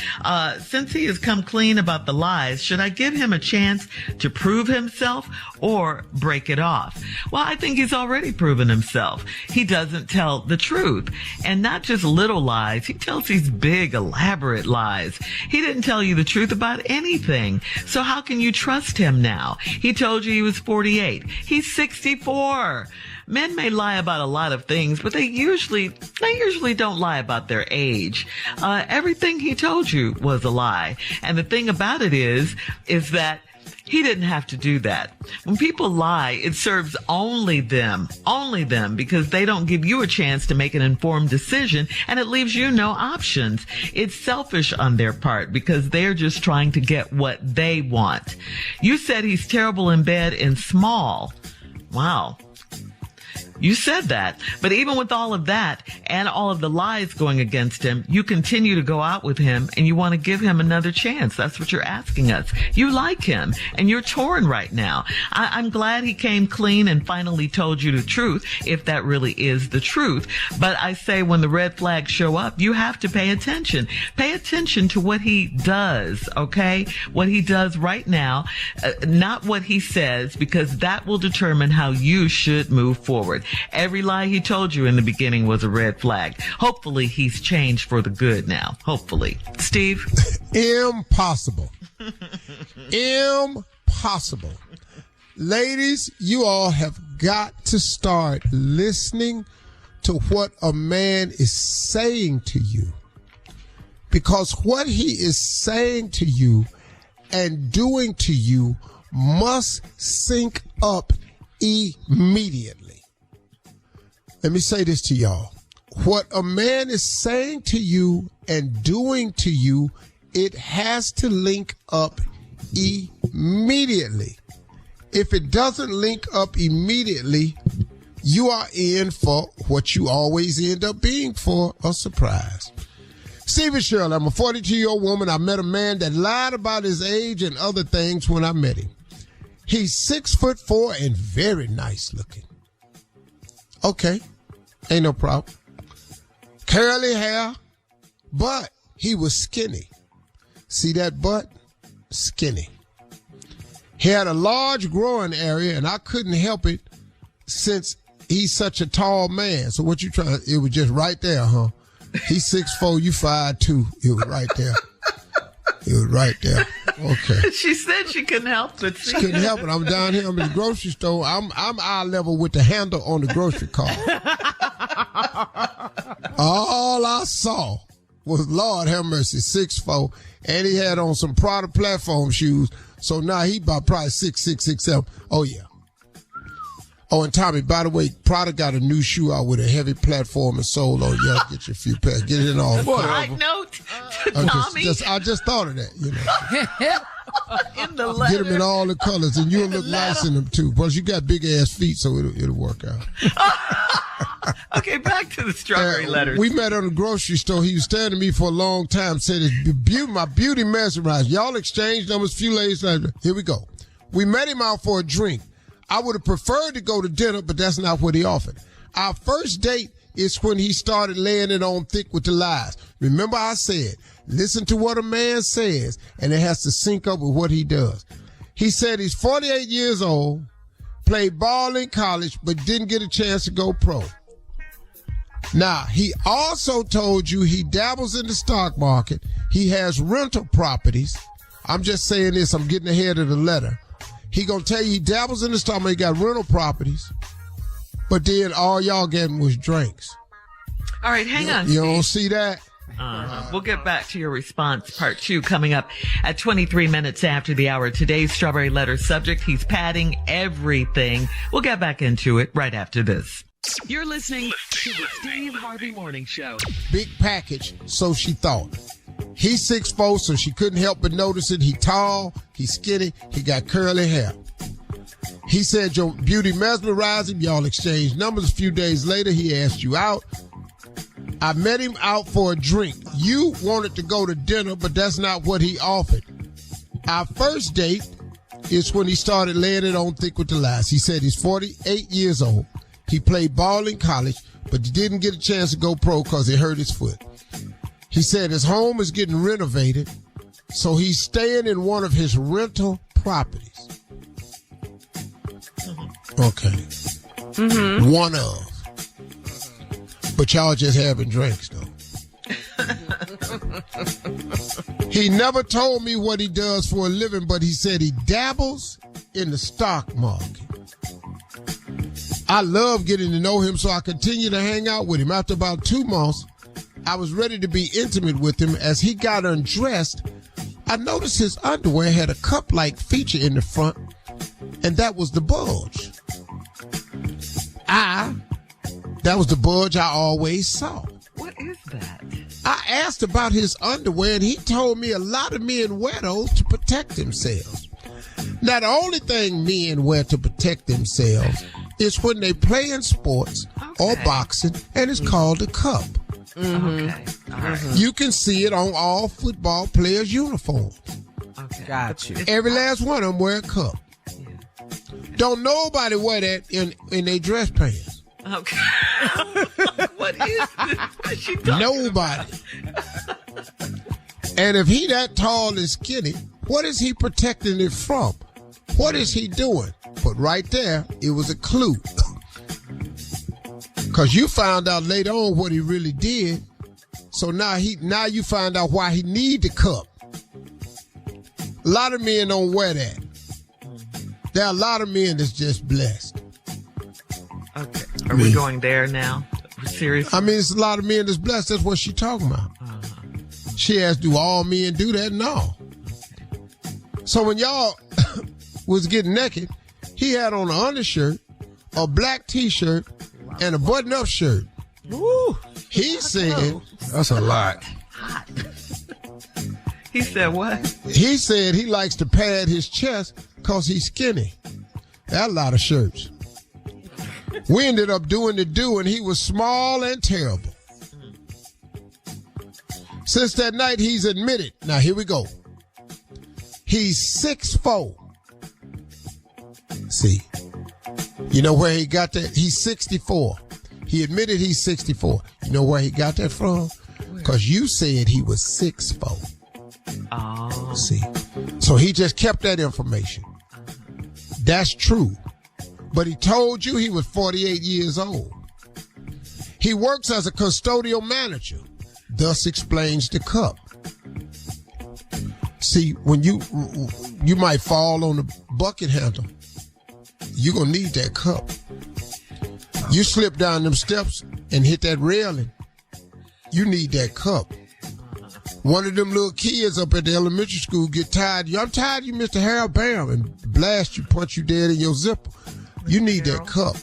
Since he has come clean about the lies, should I give him a chance to prove himself or break it off? Well, I think he's already proven himself. He doesn't tell the truth. And not just little lies, he tells these big, elaborate lies. He didn't tell you the truth about anything. So how can you trust him now? He told you he was 48. He's 64. Men may lie about a lot of things, but they usually don't lie about their age. Everything he told you was a lie. And the thing about it is that he didn't have to do that. When people lie, it serves only them, because they don't give you a chance to make an informed decision, and it leaves you no options. It's selfish on their part because they're just trying to get what they want. You said he's terrible in bed and small. Wow. You said that. But even with all of that and all of the lies going against him, you continue to go out with him and you want to give him another chance. That's what you're asking us. You like him and you're torn right now. I'm glad he came clean and finally told you the truth, if that really is the truth. But I say when the red flags show up, you have to pay attention. Pay attention to what he does, okay? What he does right now, not what he says, because that will determine how you should move forward. Every lie he told you in the beginning was a red flag. Hopefully he's changed for the good now. Hopefully. Steve? Impossible. Impossible. Ladies, you all have got to start listening to what a man is saying to you. Because what he is saying to you and doing to you must sync up immediately. Let me say this to y'all. What a man is saying to you and doing to you, it has to link up immediately. If it doesn't link up immediately, you are in for what you always end up being for, a surprise. Steve and Shirley, I'm a 42-year-old woman. I met a man that lied about his age and other things when I met him. He's 6'4" and very nice looking. Okay, ain't no problem. Curly hair, but he was skinny. See that butt? Skinny. He had a large growing area, and I couldn't help it since he's such a tall man. So what you trying? It was just right there, huh? He's 6'4", you 5'2". It was right there. It was right there. Okay. She said she couldn't help it. She couldn't help it. I'm down here. I'm in the grocery store. I'm eye level with the handle on the grocery cart. All I saw was, Lord have mercy, 6'4", and he had on some Prada platform shoes. So now he about probably 6'6", 6'7". Oh yeah. Oh, and Tommy, by the way, Prada got a new shoe out with a heavy platform and sole on. Yeah, get your few pairs. Get it in all. Side note to Tommy. I just thought of that, you know. In the letter. Get them in all the colors, and you'll look nice in them too. Plus, you got big ass feet, so it'll work out. Okay, back to the strawberry letters. We met on the grocery store. He was staring at me for a long time. Said, my beauty mesmerized. Y'all exchanged numbers. Few days later, here we go. We met him out for a drink. I would have preferred to go to dinner, but that's not what he offered. Our first date is when he started laying it on thick with the lies. Remember I said, listen to what a man says, and it has to sync up with what he does. He said he's 48 years old, played ball in college, but didn't get a chance to go pro. Now, he also told you he dabbles in the stock market. He has rental properties. I'm just saying this. I'm getting ahead of the letter. He gonna tell you he dabbles in the stock market. He got rental properties. But then all y'all getting was drinks. All right, hang on. You don't see that? We'll get back to your response, part 2, coming up at 23 minutes after the hour. Today's Strawberry Letter subject, he's padding everything. We'll get back into it right after this. You're listening to the Steve Harvey Morning Show. Big package, so she thought. He's 6'4", so she couldn't help but notice it. He tall, he's skinny, he got curly hair. He said your beauty mesmerized him. Y'all exchanged numbers. A few days later, he asked you out. I met him out for a drink. You wanted to go to dinner, but that's not what he offered. Our first date is when he started laying it on thick with the lies. He said he's 48 years old. He played ball in college, but he didn't get a chance to go pro because he hurt his foot. He said his home is getting renovated, so he's staying in one of his rental properties. Okay. Mm-hmm. One of. But y'all just having drinks, though. He never told me what he does for a living, but he said he dabbles in the stock market. I love getting to know him, so I continue to hang out with him. After about 2 months, I was ready to be intimate with him. As he got undressed, I noticed his underwear had a cup-like feature in the front, and that was the bulge. That was the bulge I always saw. What is that? I asked about his underwear, and he told me a lot of men wear those to protect themselves. Now, the only thing men wear to protect themselves is when they play in sports or boxing, and it's called a cup. Mm-hmm. Okay. All right. You can see it on all football players' uniforms. Okay. Got you. Every last one of them wear a cup. Yeah. Don't nobody wear that in their dress pants. Okay. What is this? What is she talking Nobody. And if he that tall and skinny, what is he protecting it from? What is he doing? But right there, it was a clue. Because you found out later on what he really did. So now you find out why he need the cup. A lot of men don't wear that. There are a lot of men that's just blessed. Okay. Are we going there now? Seriously? I mean, it's a lot of men that's blessed. That's what she talking about. She asked, do all men do that? No. So when y'all was getting naked, he had on an undershirt, a black T-shirt, and a button-up shirt. Woo. He said... That's a lot. He said what? He said he likes to pad his chest because he's skinny. That's a lot of shirts. We ended up doing the do, and he was small and terrible. Since that night, he's admitted. Now, here we go. He's 6'4". See, you know where he got that? He's 64. He admitted he's 64. You know where he got that from? Because you said he was 6'4". Oh. See, so he just kept that information. That's true. But he told you he was 48 years old. He works as a custodial manager, thus explains the cup. See, when you might fall on the bucket handle, you're going to need that cup. You slip down them steps and hit that railing, you need that cup. One of them little kids up at the elementary school get tired. I'm tired of you, Mr. Harold, bam, and blast you, punch you dead in your zipper. You need that cup.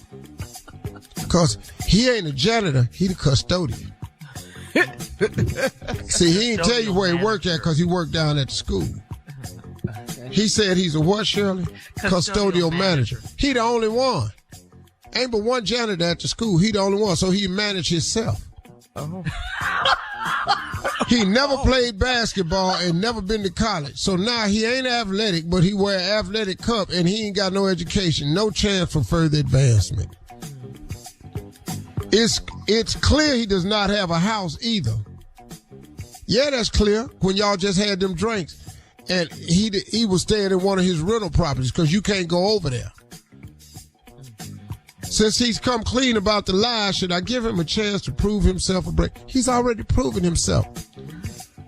Because he ain't a janitor, he the custodian. See, he ain't tell you where he worked at because he worked down at the school. He said he's a what, Shirley? Custodial manager. He the only one. Ain't but one janitor at the school. He the only one, so he managed himself. Oh. He never played basketball and never been to college. So now he ain't athletic, but he wear an athletic cup and he ain't got no education, no chance for further advancement. It's clear he does not have a house either. Yeah, that's clear when y'all just had them drinks. And he was staying in one of his rental properties because you can't go over there. Since he's come clean about the lie, should I give him a chance to prove himself a break? He's already proven himself.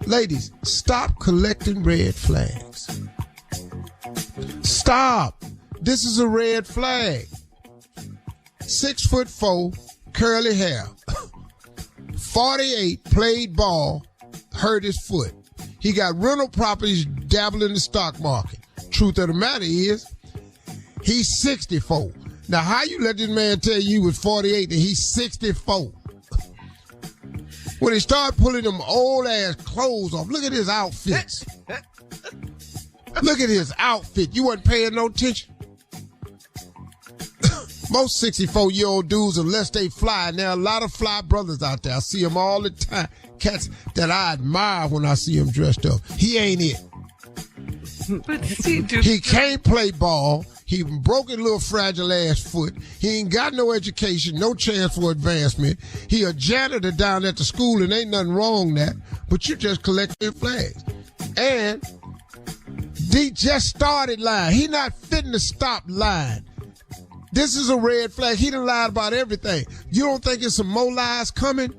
Ladies, stop collecting red flags. Stop. This is a red flag. 6'4", curly hair. 48, played ball hurt his foot. He got rental properties, dabbling in the stock market. Truth of the matter is, he's 64. Now, how you let this man tell you he was 48 and he's 64? When he started pulling them old-ass clothes off, look at his outfits. Look at his outfit. You wasn't paying no attention. Most 64-year-old dudes, unless they fly, and there are a lot of fly brothers out there. I see them all the time. Cats that I admire when I see him dressed up. He ain't it. But Steve, he can't play ball. He broke his little fragile ass foot. He ain't got no education, no chance for advancement. He a janitor down at the school, and ain't nothing wrong with that. But you just collecting flags. And D just started lying. He not fitting to stop lying. This is a red flag. He done lied about everything. You don't think it's some more lies coming?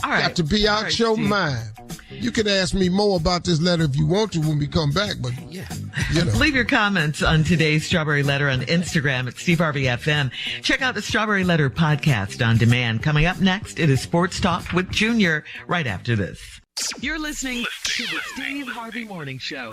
All right. Got to be out your mind. You can ask me more about this letter if you want to when we come back, but yeah, you know. Leave your comments on today's Strawberry Letter on Instagram at Steve Harvey FM. Check out the Strawberry Letter podcast on demand. Coming up next, it is Sports Talk with Junior right after this. You're listening to the Steve Harvey Morning Show.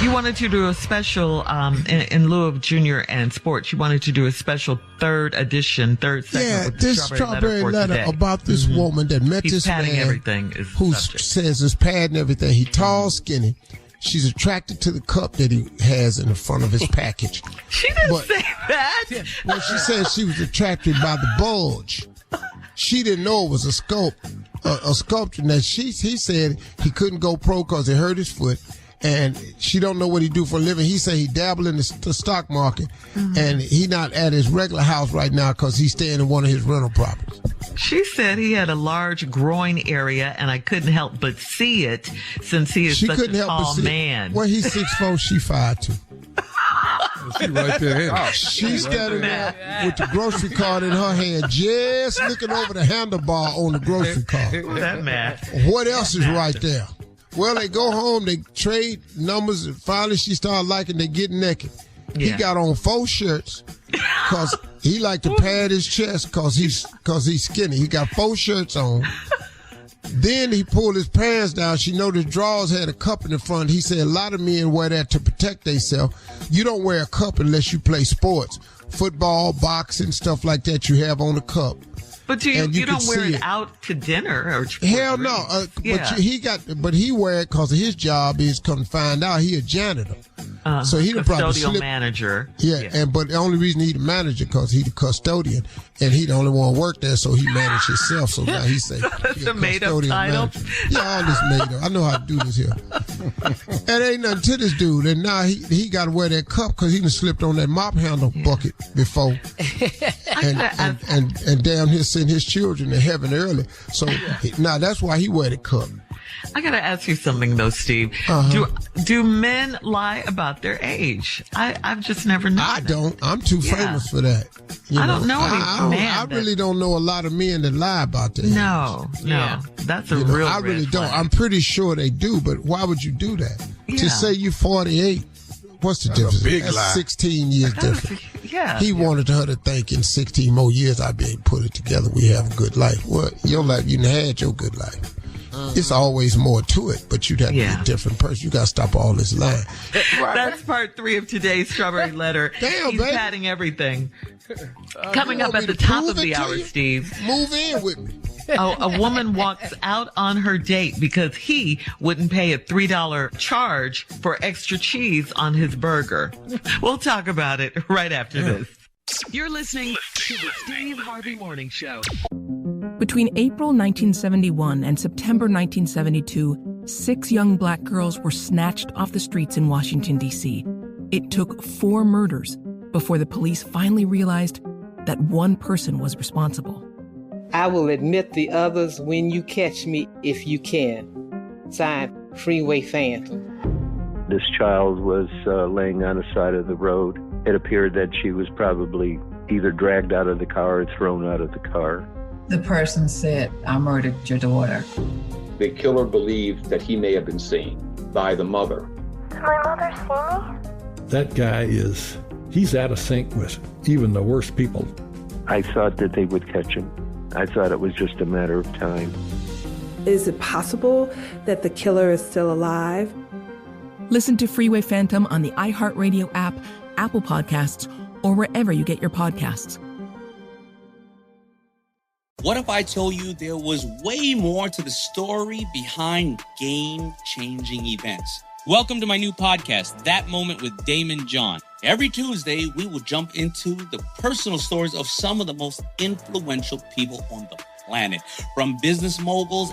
You wanted to do a special, in lieu of Junior and Sports, you wanted to do a special third segment with the this Strawberry Letter about this woman that met He's this padding man everything is who says it's padding everything. He tall, skinny. She's attracted to the cup that he has in the front of his package. She didn't say that. Well, she said she was attracted by the bulge. She didn't know it was a sculpture. Now, he said he couldn't go pro because it hurt his foot, and she don't know what he do for a living. He said he dabble in the stock market, and he not at his regular house right now because he's staying in one of his rental properties. She said he had a large groin area, and I couldn't help but see it since he is such a tall man. Well, he's 6'4", she 5'2". She right there. She's standing there with the grocery cart in her hand, just looking over the handlebar on the grocery cart. That math. What else is right there? Well, they go home, they trade numbers, and finally she started liking they get naked. Yeah. He got on 4 shirts because he like to pad his chest because he's skinny. He got 4 shirts on. Then he pulled his pants down. She noticed drawers had a cup in the front. He said a lot of men wear that to protect themselves. You don't wear a cup unless you play sports. Football, boxing, stuff like that you have on the cup. But you don't wear it out to dinner or hell no. But he wear it because his job is come to find out he a janitor. So he the custodial manager. Yeah, but the only reason he the manager because he the custodian and he the only one work there, so he managed himself. So now he say that's a made up title. Yeah, all this made up. I know how to do this here. And ain't nothing to this dude. And now he got to wear that cup because he done slipped on that mop handle bucket before. and down here send his children to heaven early. So now that's why he wear the cup. I gotta ask you something though, Steve. Do men lie about their age? I've just never known. I don't. I'm too famous for that. I don't know any man. I really don't know a lot of men that lie about their age. No. That's a real. I really don't. I'm pretty sure they do, but why would you do that? Yeah. To say you 48. What's the difference? A big That's lie. 16 years different. Yeah. He wanted her to think in 16 more years I'll be able to put it together. We have a good life. Well, your life, you had your good life. It's always more to it, but you'd have to be a different person. You got to stop all this lying. That's part 3 of today's Strawberry Letter. Damn, He's padding everything. Coming up at the top of the hour, Steve. Move in with me. A woman walks out on her date because he wouldn't pay a $3 charge for extra cheese on his burger. We'll talk about it right after this. You're listening to the Steve Harvey Morning Show. Between April 1971 and September 1972, 6 young black girls were snatched off the streets in Washington, D.C. It took 4 murders before the police finally realized that one person was responsible. I will admit the others when you catch me if you can. Signed, Freeway Phantom. This child was laying on the side of the road. It appeared that she was probably either dragged out of the car or thrown out of the car. The person said, I murdered your daughter. The killer believed that he may have been seen by the mother. Did my mother see me? That guy he's out of sync with even the worst people. I thought that they would catch him. I thought it was just a matter of time. Is it possible that the killer is still alive? Listen to Freeway Phantom on the iHeartRadio app, Apple Podcasts, or wherever you get your podcasts. What if I told you there was way more to the story behind game-changing events? Welcome to my new podcast, That Moment with Damon John. Every Tuesday, we will jump into the personal stories of some of the most influential people on the planet, from business moguls.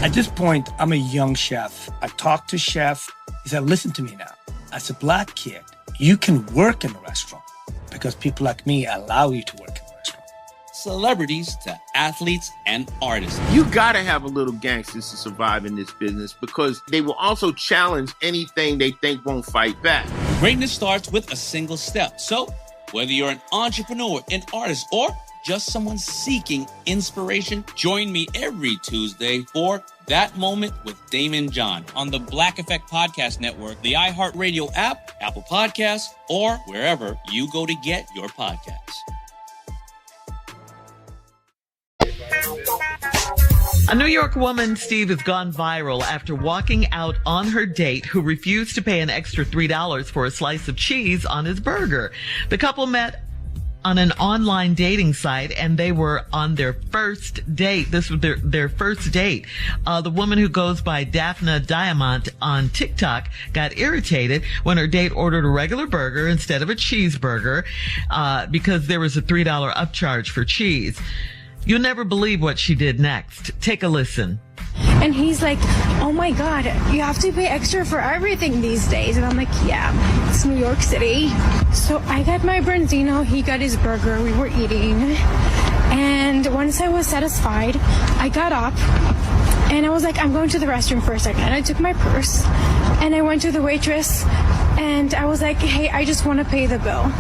At this point, I'm a young chef. I talked to chef. He said, listen to me now. As a black kid, you can work in a restaurant because people like me allow you to work in a restaurant. Celebrities to athletes and artists. You gotta have a little gangsters to survive in this business because they will also challenge anything they think won't fight back. Greatness starts with a single step. So, whether you're an entrepreneur, an artist, or just someone seeking inspiration, join me every Tuesday for That Moment with Damon John on the Blac Effect Podcast Network, the iHeartRadio app, Apple Podcasts, or wherever you go to get your podcasts. A New York woman, Steve, has gone viral after walking out on her date who refused to pay an extra $3 for a slice of cheese on his burger. The couple met on an online dating site and they were on their first date. This was their first date. The woman who goes by Daphne Diamant on TikTok got irritated when her date ordered a regular burger instead of a cheeseburger, because there was a $3 upcharge for cheese. You'll never believe what she did next. Take a listen. And he's like, oh my God, you have to pay extra for everything these days. And I'm like, yeah, it's New York City. So I got my branzino, he got his burger, we were eating. And once I was satisfied, I got up and I was like, I'm going to the restroom for a second. And I took my purse and I went to the waitress and I was like, hey, I just want to pay the bill.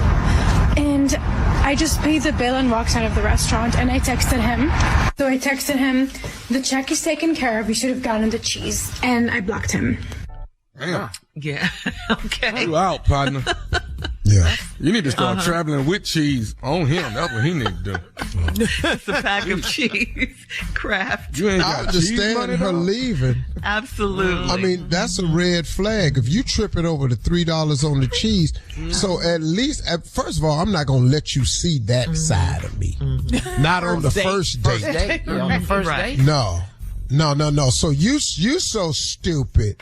And I just paid the bill and walked out of the restaurant, and I texted him. So I texted him, the check is taken care of, you should have gotten the cheese. And I blocked him. Damn. Yeah. Okay. You out, partner. Yeah. You need to start traveling with cheese on him. That's what he need to do. It's a pack of cheese. Kraft. You ain't I got understand her leaving. Absolutely. I mean, that's a red flag. If you trip it over the $3 on the cheese, so at least, first of all, I'm not going to let you see that side of me. Not on the first date. On the first date? No. So you so stupid.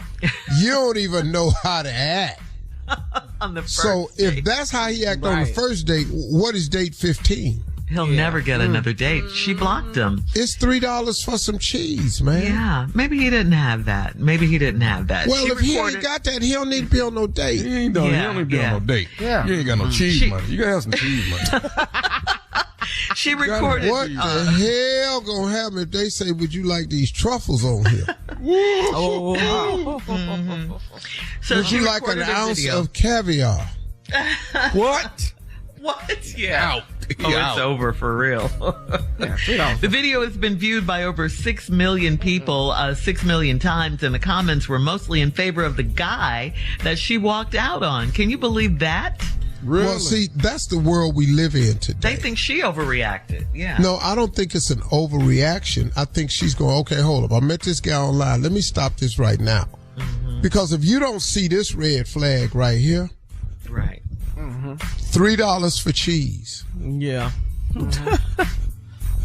You don't even know how to act. On the first So date. if that's how he act on the first date, what is date 15? He'll never get another date. She blocked him. It's $3 for some cheese, man. Yeah. Maybe he didn't have that. Well, if he ain't got that, he don't need to be on no date. He ain't don't need to be on no date. Yeah. You ain't got no cheese money. You gotta have some cheese money. She recorded. What the hell gonna happen if they say, would you like these truffles on here? So would she you like an recorded a ounce video. of caviar? What? What? Yeah. Out. It's over for real. The video has been viewed by over 6 million people, 6 million times, and the comments were mostly in favor of the guy that she walked out on. Can you believe that? Really? Well, see, that's the world we live in today. They think she overreacted. Yeah. No, I don't think it's an overreaction. I think she's going, okay, hold up. I met this guy online. Let me stop this right now. Because if you don't see this red flag right here, right. $3 for cheese. Yeah.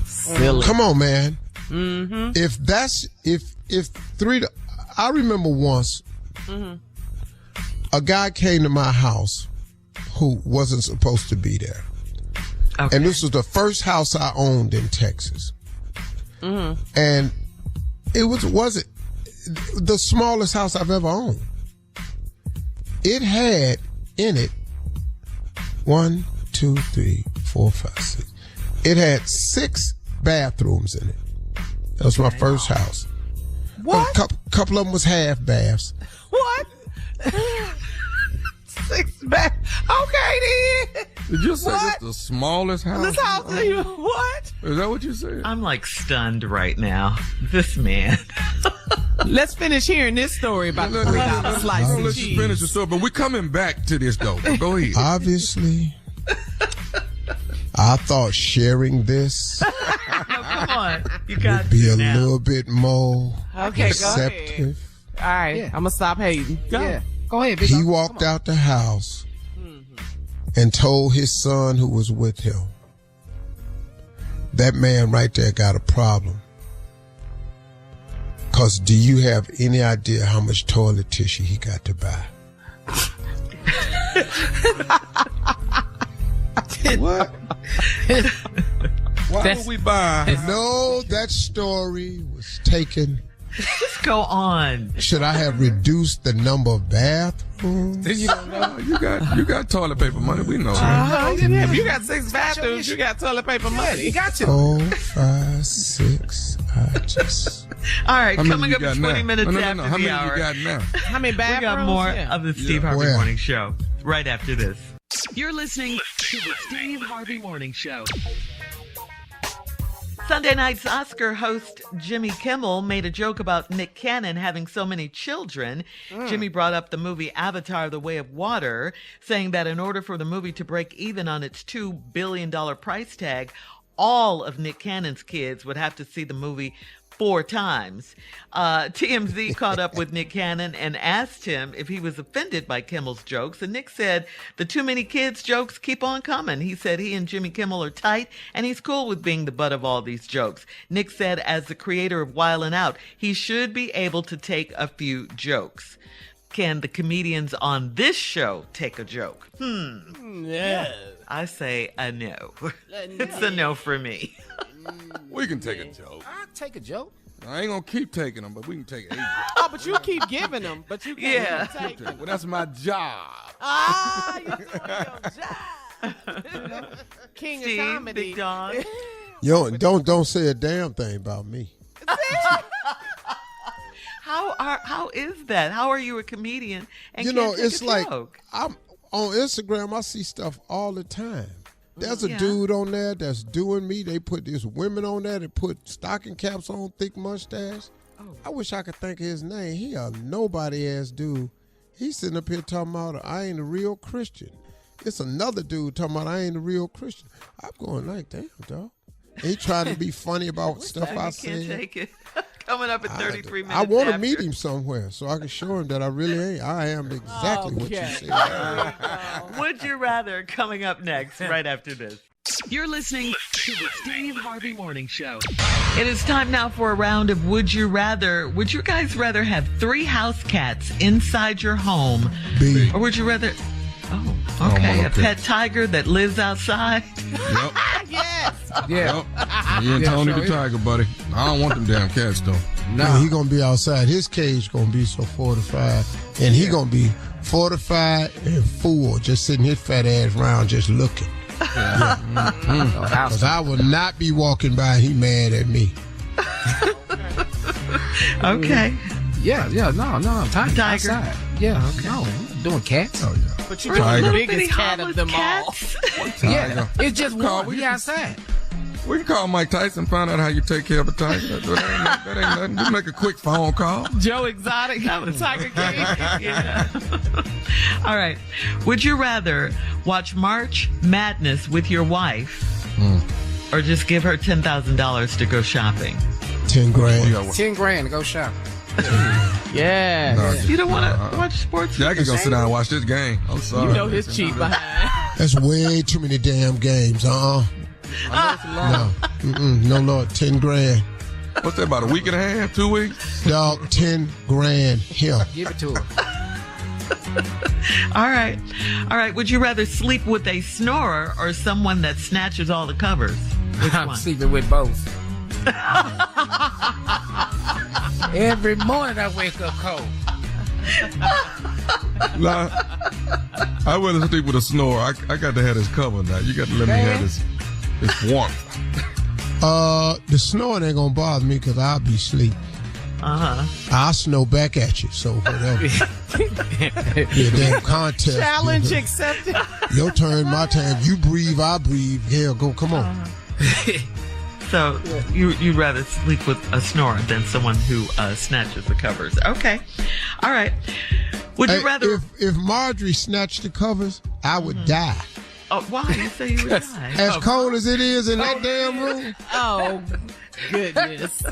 Silly. Come on, man. If $3, I remember once a guy came to my house who wasn't supposed to be there. Okay. And this was the first house I owned in Texas. And it wasn't the smallest house I've ever owned. It had in it 1, 2, 3, 4, 5, 6. It had 6 bathrooms in it. That was my first house. What? A couple of them was half baths. What? 6 back. Okay, then. Did you say this the smallest house? This house, what? Is that what you said? I'm like stunned right now. This man. Let's finish hearing this story about the $3 slice of Let's cheese. finish the story, but we're coming back to this though. Go ahead. Obviously, I thought sharing this Come on. You got be to a now. little bit more Okay, receptive. All right, I'm gonna stop hating. Go. Yeah. Go ahead, Big He dog. walked out the house and told his son who was with him, that man right there got a problem. Because do you have any idea how much toilet tissue he got to buy? What? Why would we buy? No, that story was taken. Just go on. Should I have reduced the number of bathrooms? You don't know. You got toilet paper money. We know. If you got 6 bathrooms, you got toilet paper money. You got to. 4, 5, 6. I just. All right, coming up in 20 minutes after How the many hour. you got now? How many bathrooms? We got more of the Steve Harvey Where? Morning Show right after this. You're listening to the Steve Harvey Morning Show. Sunday night's Oscar host Jimmy Kimmel made a joke about Nick Cannon having so many children. Jimmy brought up the movie Avatar: The Way of Water, saying that in order for the movie to break even on its $2 billion price tag, all of Nick Cannon's kids would have to see the movie 4 times. TMZ caught up with Nick Cannon and asked him if he was offended by Kimmel's jokes. And Nick said, the too many kids jokes keep on coming. He said he and Jimmy Kimmel are tight and he's cool with being the butt of all these jokes. Nick said as the creator of Wildin' Out, he should be able to take a few jokes. Can the comedians on this show take a joke? Yeah. I say a no. It's a no for me. We can take a joke. I'll take a joke. I ain't gonna keep taking them, but we can take 8. Oh, but you keep giving them, but you can't take them. Well, that's my job. Ah, you doing your job. King Steve, of comedy. Big Dog. Yo, don't say a damn thing about me. How is that? How are you a comedian and You can't know, take it's a like joke? I'm on Instagram. I see stuff all the time. There's a Yeah. dude on there that's doing me. They put these women on there that put stocking caps on, thick mustache. I wish I could think of his name. He a nobody ass dude. He's sitting up here talking about I ain't a real Christian. It's another dude talking about I ain't a real Christian. I'm going like, damn, dog. He trying to be funny about stuff I Can't said. take it. Coming up in 33 minutes. I want to after. meet him somewhere so I can show him that I really ain't. I am exactly what you said. Would you rather? Coming up next, right after this. You're listening to the Steve Harvey Morning Show. It is time now for a round of Would You Rather. Would you guys rather have 3 house cats inside your home? B. Or would you rather... Oh, okay. A pet tiger that lives outside? Yep. Yes. Yeah. You and Tony the tiger, buddy. I don't want them damn cats, though. No, he gonna be outside. His cage gonna be so fortified, and he gonna be fortified and full, just sitting his fat ass around, just looking. Because I will not be walking by. He mad at me. Okay. Yeah, no, tiger. Outside. Yeah, okay. No, I'm doing cats. Oh, yeah. But you're the biggest cat of them all. Yeah, it's just one. We outside. We can call Mike Tyson and find out how you take care of a tiger. That ain't nothing. Just make a quick phone call. Joe Exotic, Tiger King. Yeah. All right. Would you rather watch March Madness with your wife or just give her $10,000 to go shopping? 10 grand. 10 grand to go shopping. Yeah. No, You don't want to watch sports? Jackie gonna sit down and watch this game. I'm sorry. You know his cheap behind. That's way too many damn games. No, no, Lord, 10 grand. What's that, about a week and a half, 2 weeks? Dog, 10 grand here. Give it to her. All right. Would you rather sleep with a snorer or someone that snatches all the covers? Which I'm one? sleeping with both. Every morning I wake up cold. Nah, I wouldn't sleep with a snore. I got to have this cover now. You got to let me have this warmth. The snoring ain't gonna bother me because I'll be asleep. I'll snow back at you, so whatever. Yeah, damn contest. Challenge accepted. Your turn, my turn. You breathe, I breathe. Hell, go, come on. So you'd rather sleep with a snorer than someone who snatches the covers. Okay. All right. Would you rather... If Marjorie snatched the covers, I would die. Oh, why? You say you would die? As cold as it is in that damn room. Oh, goodness.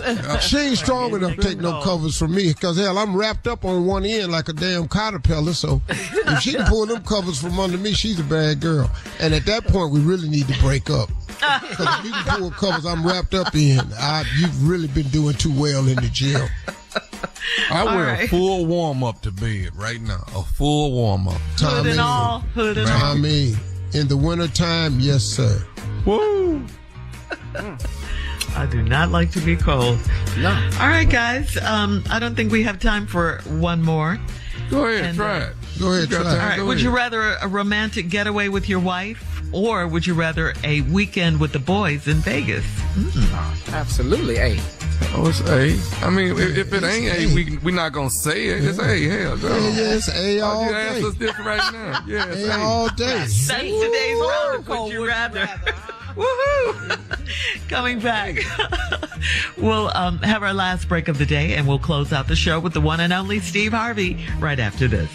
She ain't strong enough to take no covers from me because, hell, I'm wrapped up on one end like a damn caterpillar. So if she can pull them covers from under me, she's a bad girl. And at that point, we really need to break up. Because if you can pull covers I'm wrapped up in, you've really been doing too well in the gym. I wear a full warm-up to bed right now. A full warm-up. Hood and all. Hood and all. Tommy, in the wintertime, yes, sir. Woo! I do not like to be cold. No. All right, guys. I don't think we have time for one more. Go ahead, try it. Go ahead, try it. All right. Would you rather a romantic getaway with your wife, or would you rather a weekend with the boys in Vegas? Absolutely A. Oh, it's A. I mean, if it ain't A, we're not going to say it. It's A. Hell, no. Yeah, it's A all day. Your answer's different right now. Yeah, it's A all day. That's today's round of Would You Rather. Woohoo! Coming back. We'll have our last break of the day, and we'll close out the show with the one and only Steve Harvey right after this.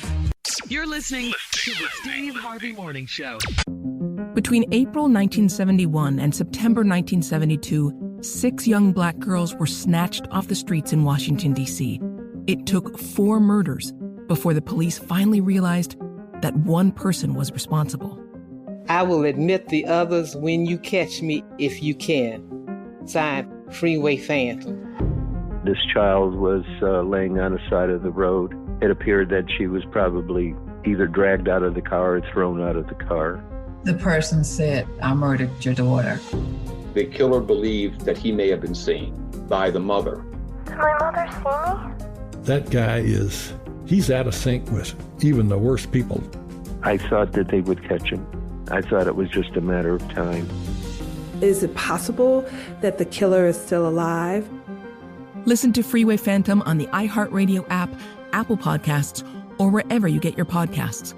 You're listening to the Steve Harvey Morning Show. Between April 1971 and September 1972, 6 young black girls were snatched off the streets in Washington, D.C. It took 4 murders before the police finally realized that one person was responsible. I will admit the others when you catch me, if you can. Signed, Freeway Phantom. This child was laying on the side of the road. It appeared that she was probably either dragged out of the car or thrown out of the car. The person said, I murdered your daughter. The killer believed that he may have been seen by the mother. Did my mother see me? That guy he's out of sync with even the worst people. I thought that they would catch him. I thought it was just a matter of time. Is it possible that the killer is still alive? Listen to Freeway Phantom on the iHeartRadio app, Apple Podcasts, or wherever you get your podcasts.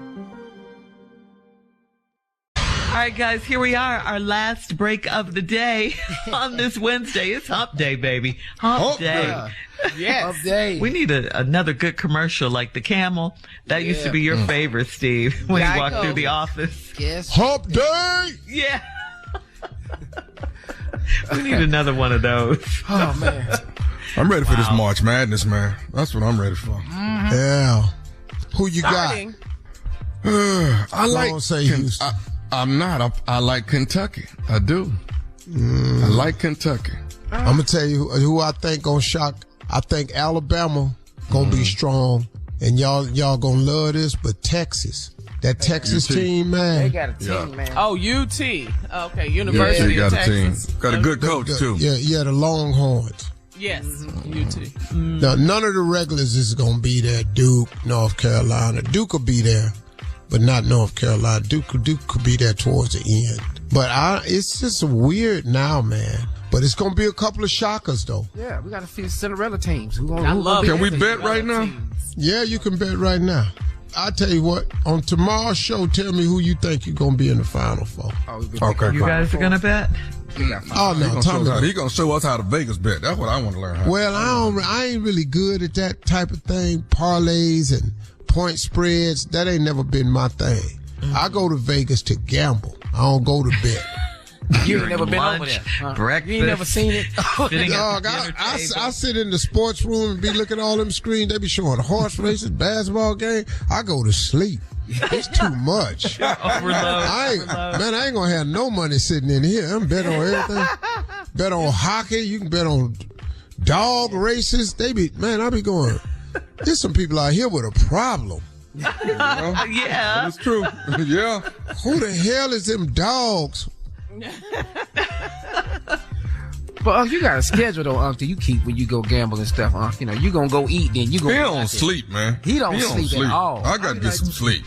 All right, guys, here we are, our last break of the day on this Wednesday. It's Hump Day, baby. Hump Day. Yes. Hump Day. We need another good commercial like the Camel. That used to be your favorite, Steve, when you walked through the office. Yes. Hump Day! Yeah. We need another one of those. Oh, man. I'm ready for this March Madness, man. That's what I'm ready for. Mm-hmm. Yeah. Who you got? I like. Don't say Houston. I'm not. I like Kentucky. I do. I like Kentucky. I'm gonna tell you who I think gonna shock. I think Alabama gonna be strong, and y'all gonna love this. But Texas, that Texas team, man. They got a team, man. Oh, UT. Okay, University of Texas. Team. Got a good coach too. Yeah, the Longhorns. Yes, UT. Now, none of the regulars is gonna be there. Duke, North Carolina. Duke will be there, but not North Carolina. Duke could be there towards the end. But it's just weird now, man. But it's going to be a couple of shockers, though. Yeah, we got a few Cinderella teams. I love it. Can we bet right now? Yeah, you can bet right now. I tell you what, on tomorrow's show, tell me who you think you're going to be in the Final Four. Okay. You guys are going to bet? Oh, no, Tommy. He's going to show us how to Vegas bet. That's what I want to learn how. Well, I ain't really good at that type of thing. Parlays and point spreads, that ain't never been my thing. I go to Vegas to gamble. I don't go to bet. You ain't never been over there. Breakfast. You ain't never seen it. Dog, I sit in the sports room and be looking at all them screens. They be showing horse races, basketball game. I go to sleep. It's too much. Overload. I ain't gonna have no money sitting in here. I'm bet on everything. Bet on hockey. You can bet on dog races. I be going. There's some people out here with a problem. Yeah. It's true. Yeah. Who the hell is them dogs? But you got a schedule though, Uncle. You keep when you go gamble and stuff, Uncle. You know, you gonna go eat, then you go. He don't sleep, man. He don't sleep at all. I gotta get some sleep.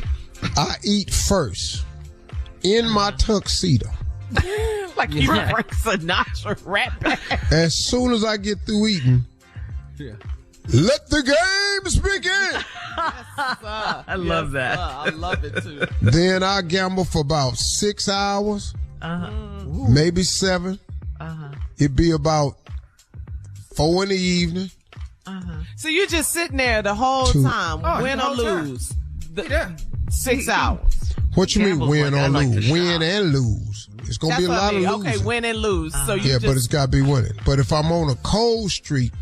I eat first in my tuxedo. Like you Frank Sinatra rap back. As soon as I get through eating, let the games begin. I love that. I love it too. Then I gamble for about 6 hours, maybe 7. It'd be about 4 in the evening. So you're just sitting there the whole time, win or lose. 6 hours. What you mean win or like lose? Win and lose. It's going to be a lot of losing. Okay, win and lose. So yeah, but it's got to be winning. But if I'm on a cold streak,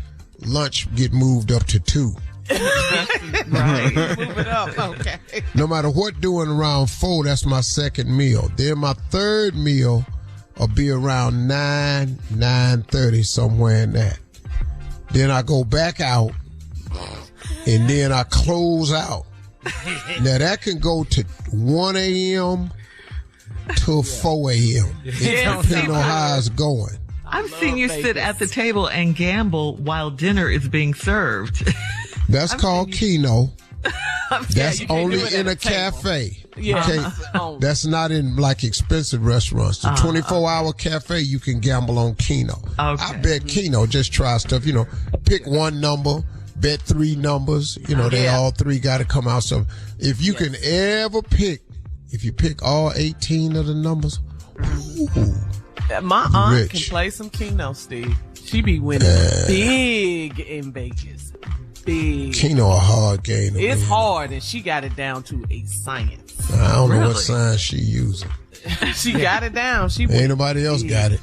lunch get moved up to 2. Right. Move it up. Okay. No matter what doing around 4, that's my second meal. Then my third meal will be around 9:30, somewhere in that. Then I go back out, and then I close out. Now that can go to 1 a.m. to 4 a.m. Depending on how it's going. I've seen you sit at the table and gamble while dinner is being served. That's called Keno. That's only in a cafe. Yeah. That's not in like expensive restaurants. The 24-hour cafe, you can gamble on Keno. Okay. I bet Keno, just try stuff, pick one number, bet 3 numbers, they all 3 got to come out. So if you can ever pick, if you pick all 18 of the numbers, ooh, my aunt rich. can play some Keno, Steve. She be winning big in Vegas. Big. Keno a hard game. It's hard, and she got it down to a science. I don't know what sign she using. She got it down. Ain't nobody else got it.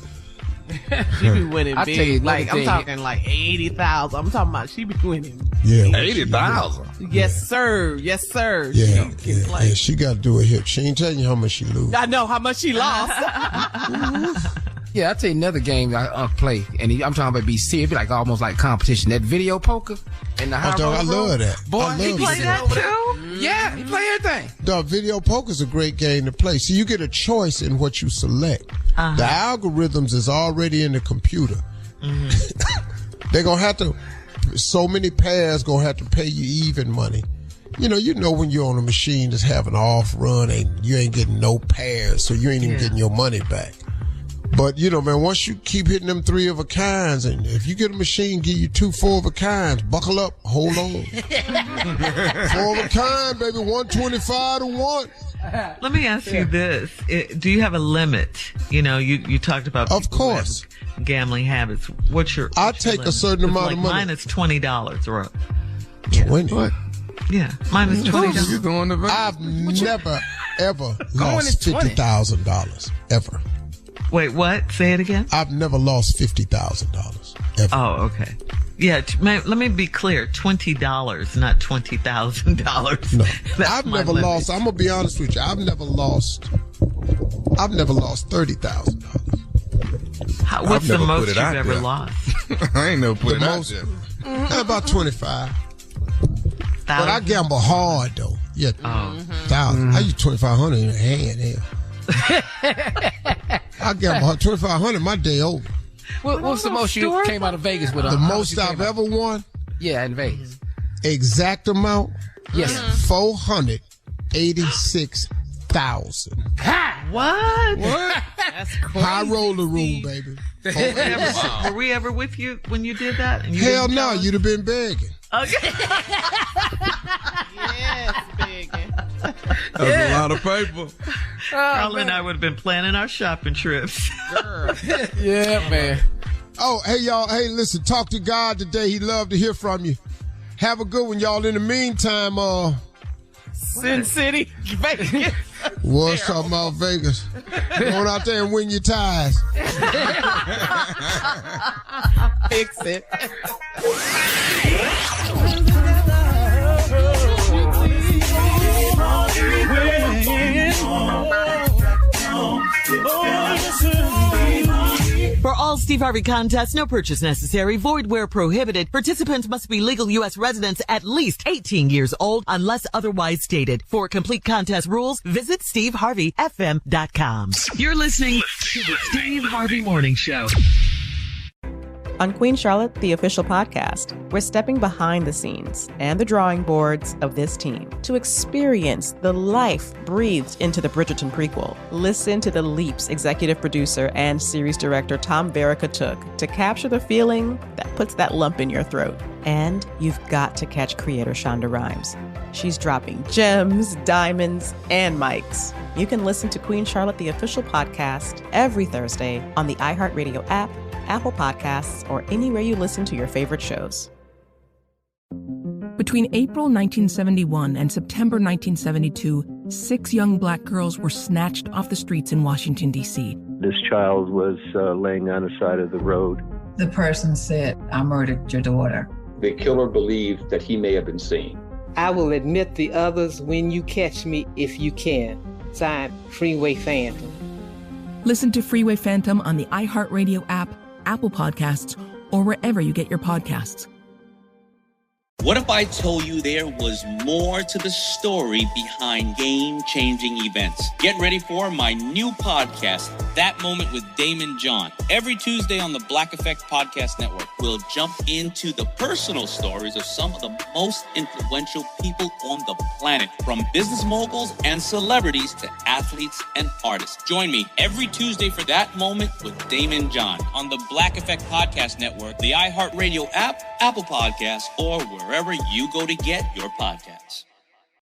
She be winning I'll big. tell you Like, I'm thing. talking like 80,000. I'm talking about she be winning. Yeah. 80,000. Yes, sir. Yes, sir. Yeah. She can play. Yeah, she got to do a hit. She ain't telling you how much she lose. I know how much she lost. Yeah, I'll tell you another game I play, and I'm talking about BC. It'd be like almost like competition. That video poker and the high dog, I roller. love that. Boy, I love he video play that poker. too. Yeah, he play everything. Dog, video poker's a great game to play. So you get a choice in what you select. The algorithms is already in the computer. They're gonna have to. So many pairs gonna have to pay you even money. You know when you're on a machine that's having an off run and you ain't getting no pairs, so you ain't even getting your money back. But, man, once you keep hitting them 3 of a kinds, and if you get a machine, give you 2 4 of a kinds, buckle up, hold on. 4 of a kind, baby, 125 to 1. Let me ask you this. Do you have a limit? You talked about of course gambling habits. What's your I take limit? a certain amount of money. Mine is $20 or 20. What? Yeah, mine is $20. You going to Vegas? I've never, ever lost $50,000. Ever. Wait, what? Say it again? I've never lost $50,000. Ever. Oh, okay. Yeah, let me be clear. $20, not $20,000. No, I've never lost. I'm gonna be honest with you. I've never lost $30,000. What's the most you've ever lost? I ain't never put it out there. About 25. But I gamble hard though. Yeah, 1,000. I use 2,500 in a hand. Hell. I gamble 2,500. My day over. What's the most you came out of Vegas with? The most I've ever won? Yeah, in Vegas. Exact amount? Yes. 486,000. What? That's crazy. High roller rule, baby. Were we ever with you when you did that? And you Hell no, you'd have been begging. Okay. Yes, begging. That's a lot of paper. Carla and I would have been planning our shopping trips. Yeah, man. Oh, hey, y'all. Hey, listen, talk to God today. He'd love to hear from you. Have a good one, y'all. In the meantime, Sin City, Vegas. was talking about Vegas. Go on out there and win your ties. Fix it. For all Steve Harvey contests, no purchase necessary, void where prohibited. Participants must be legal U.S. residents at least 18 years old unless otherwise stated. For complete contest rules, visit SteveHarveyFM.com. You're listening to the Steve Harvey Morning Show. On Queen Charlotte, the official podcast, we're stepping behind the scenes and the drawing boards of this team to experience the life breathed into the Bridgerton prequel. Listen to the leaps executive producer and series director Tom Verica took to capture the feeling that puts that lump in your throat. And you've got to catch creator Shonda Rhimes. She's dropping gems, diamonds, and mics. You can listen to Queen Charlotte, the official podcast, every Thursday on the iHeartRadio app, Apple Podcasts, or anywhere you listen to your favorite shows. Between April 1971 and September 1972, 6 young black girls were snatched off the streets in Washington, D.C. This child was laying on the side of the road. The person said, I murdered your daughter. The killer believed that he may have been seen. I will admit the others when you catch me if you can. Signed, Freeway Phantom. Listen to Freeway Phantom on the iHeartRadio app, Apple Podcasts, or wherever you get your podcasts. What if I told you there was more to the story behind game-changing events? Get ready for my new podcast, That Moment with Damon John. Every Tuesday on the Blac Effect Podcast Network, we'll jump into the personal stories of some of the most influential people on the planet, from business moguls and celebrities to athletes and artists. Join me every Tuesday for That Moment with Damon John on the Blac Effect Podcast Network, the iHeartRadio app, Apple Podcasts, or wherever you go to get your podcasts.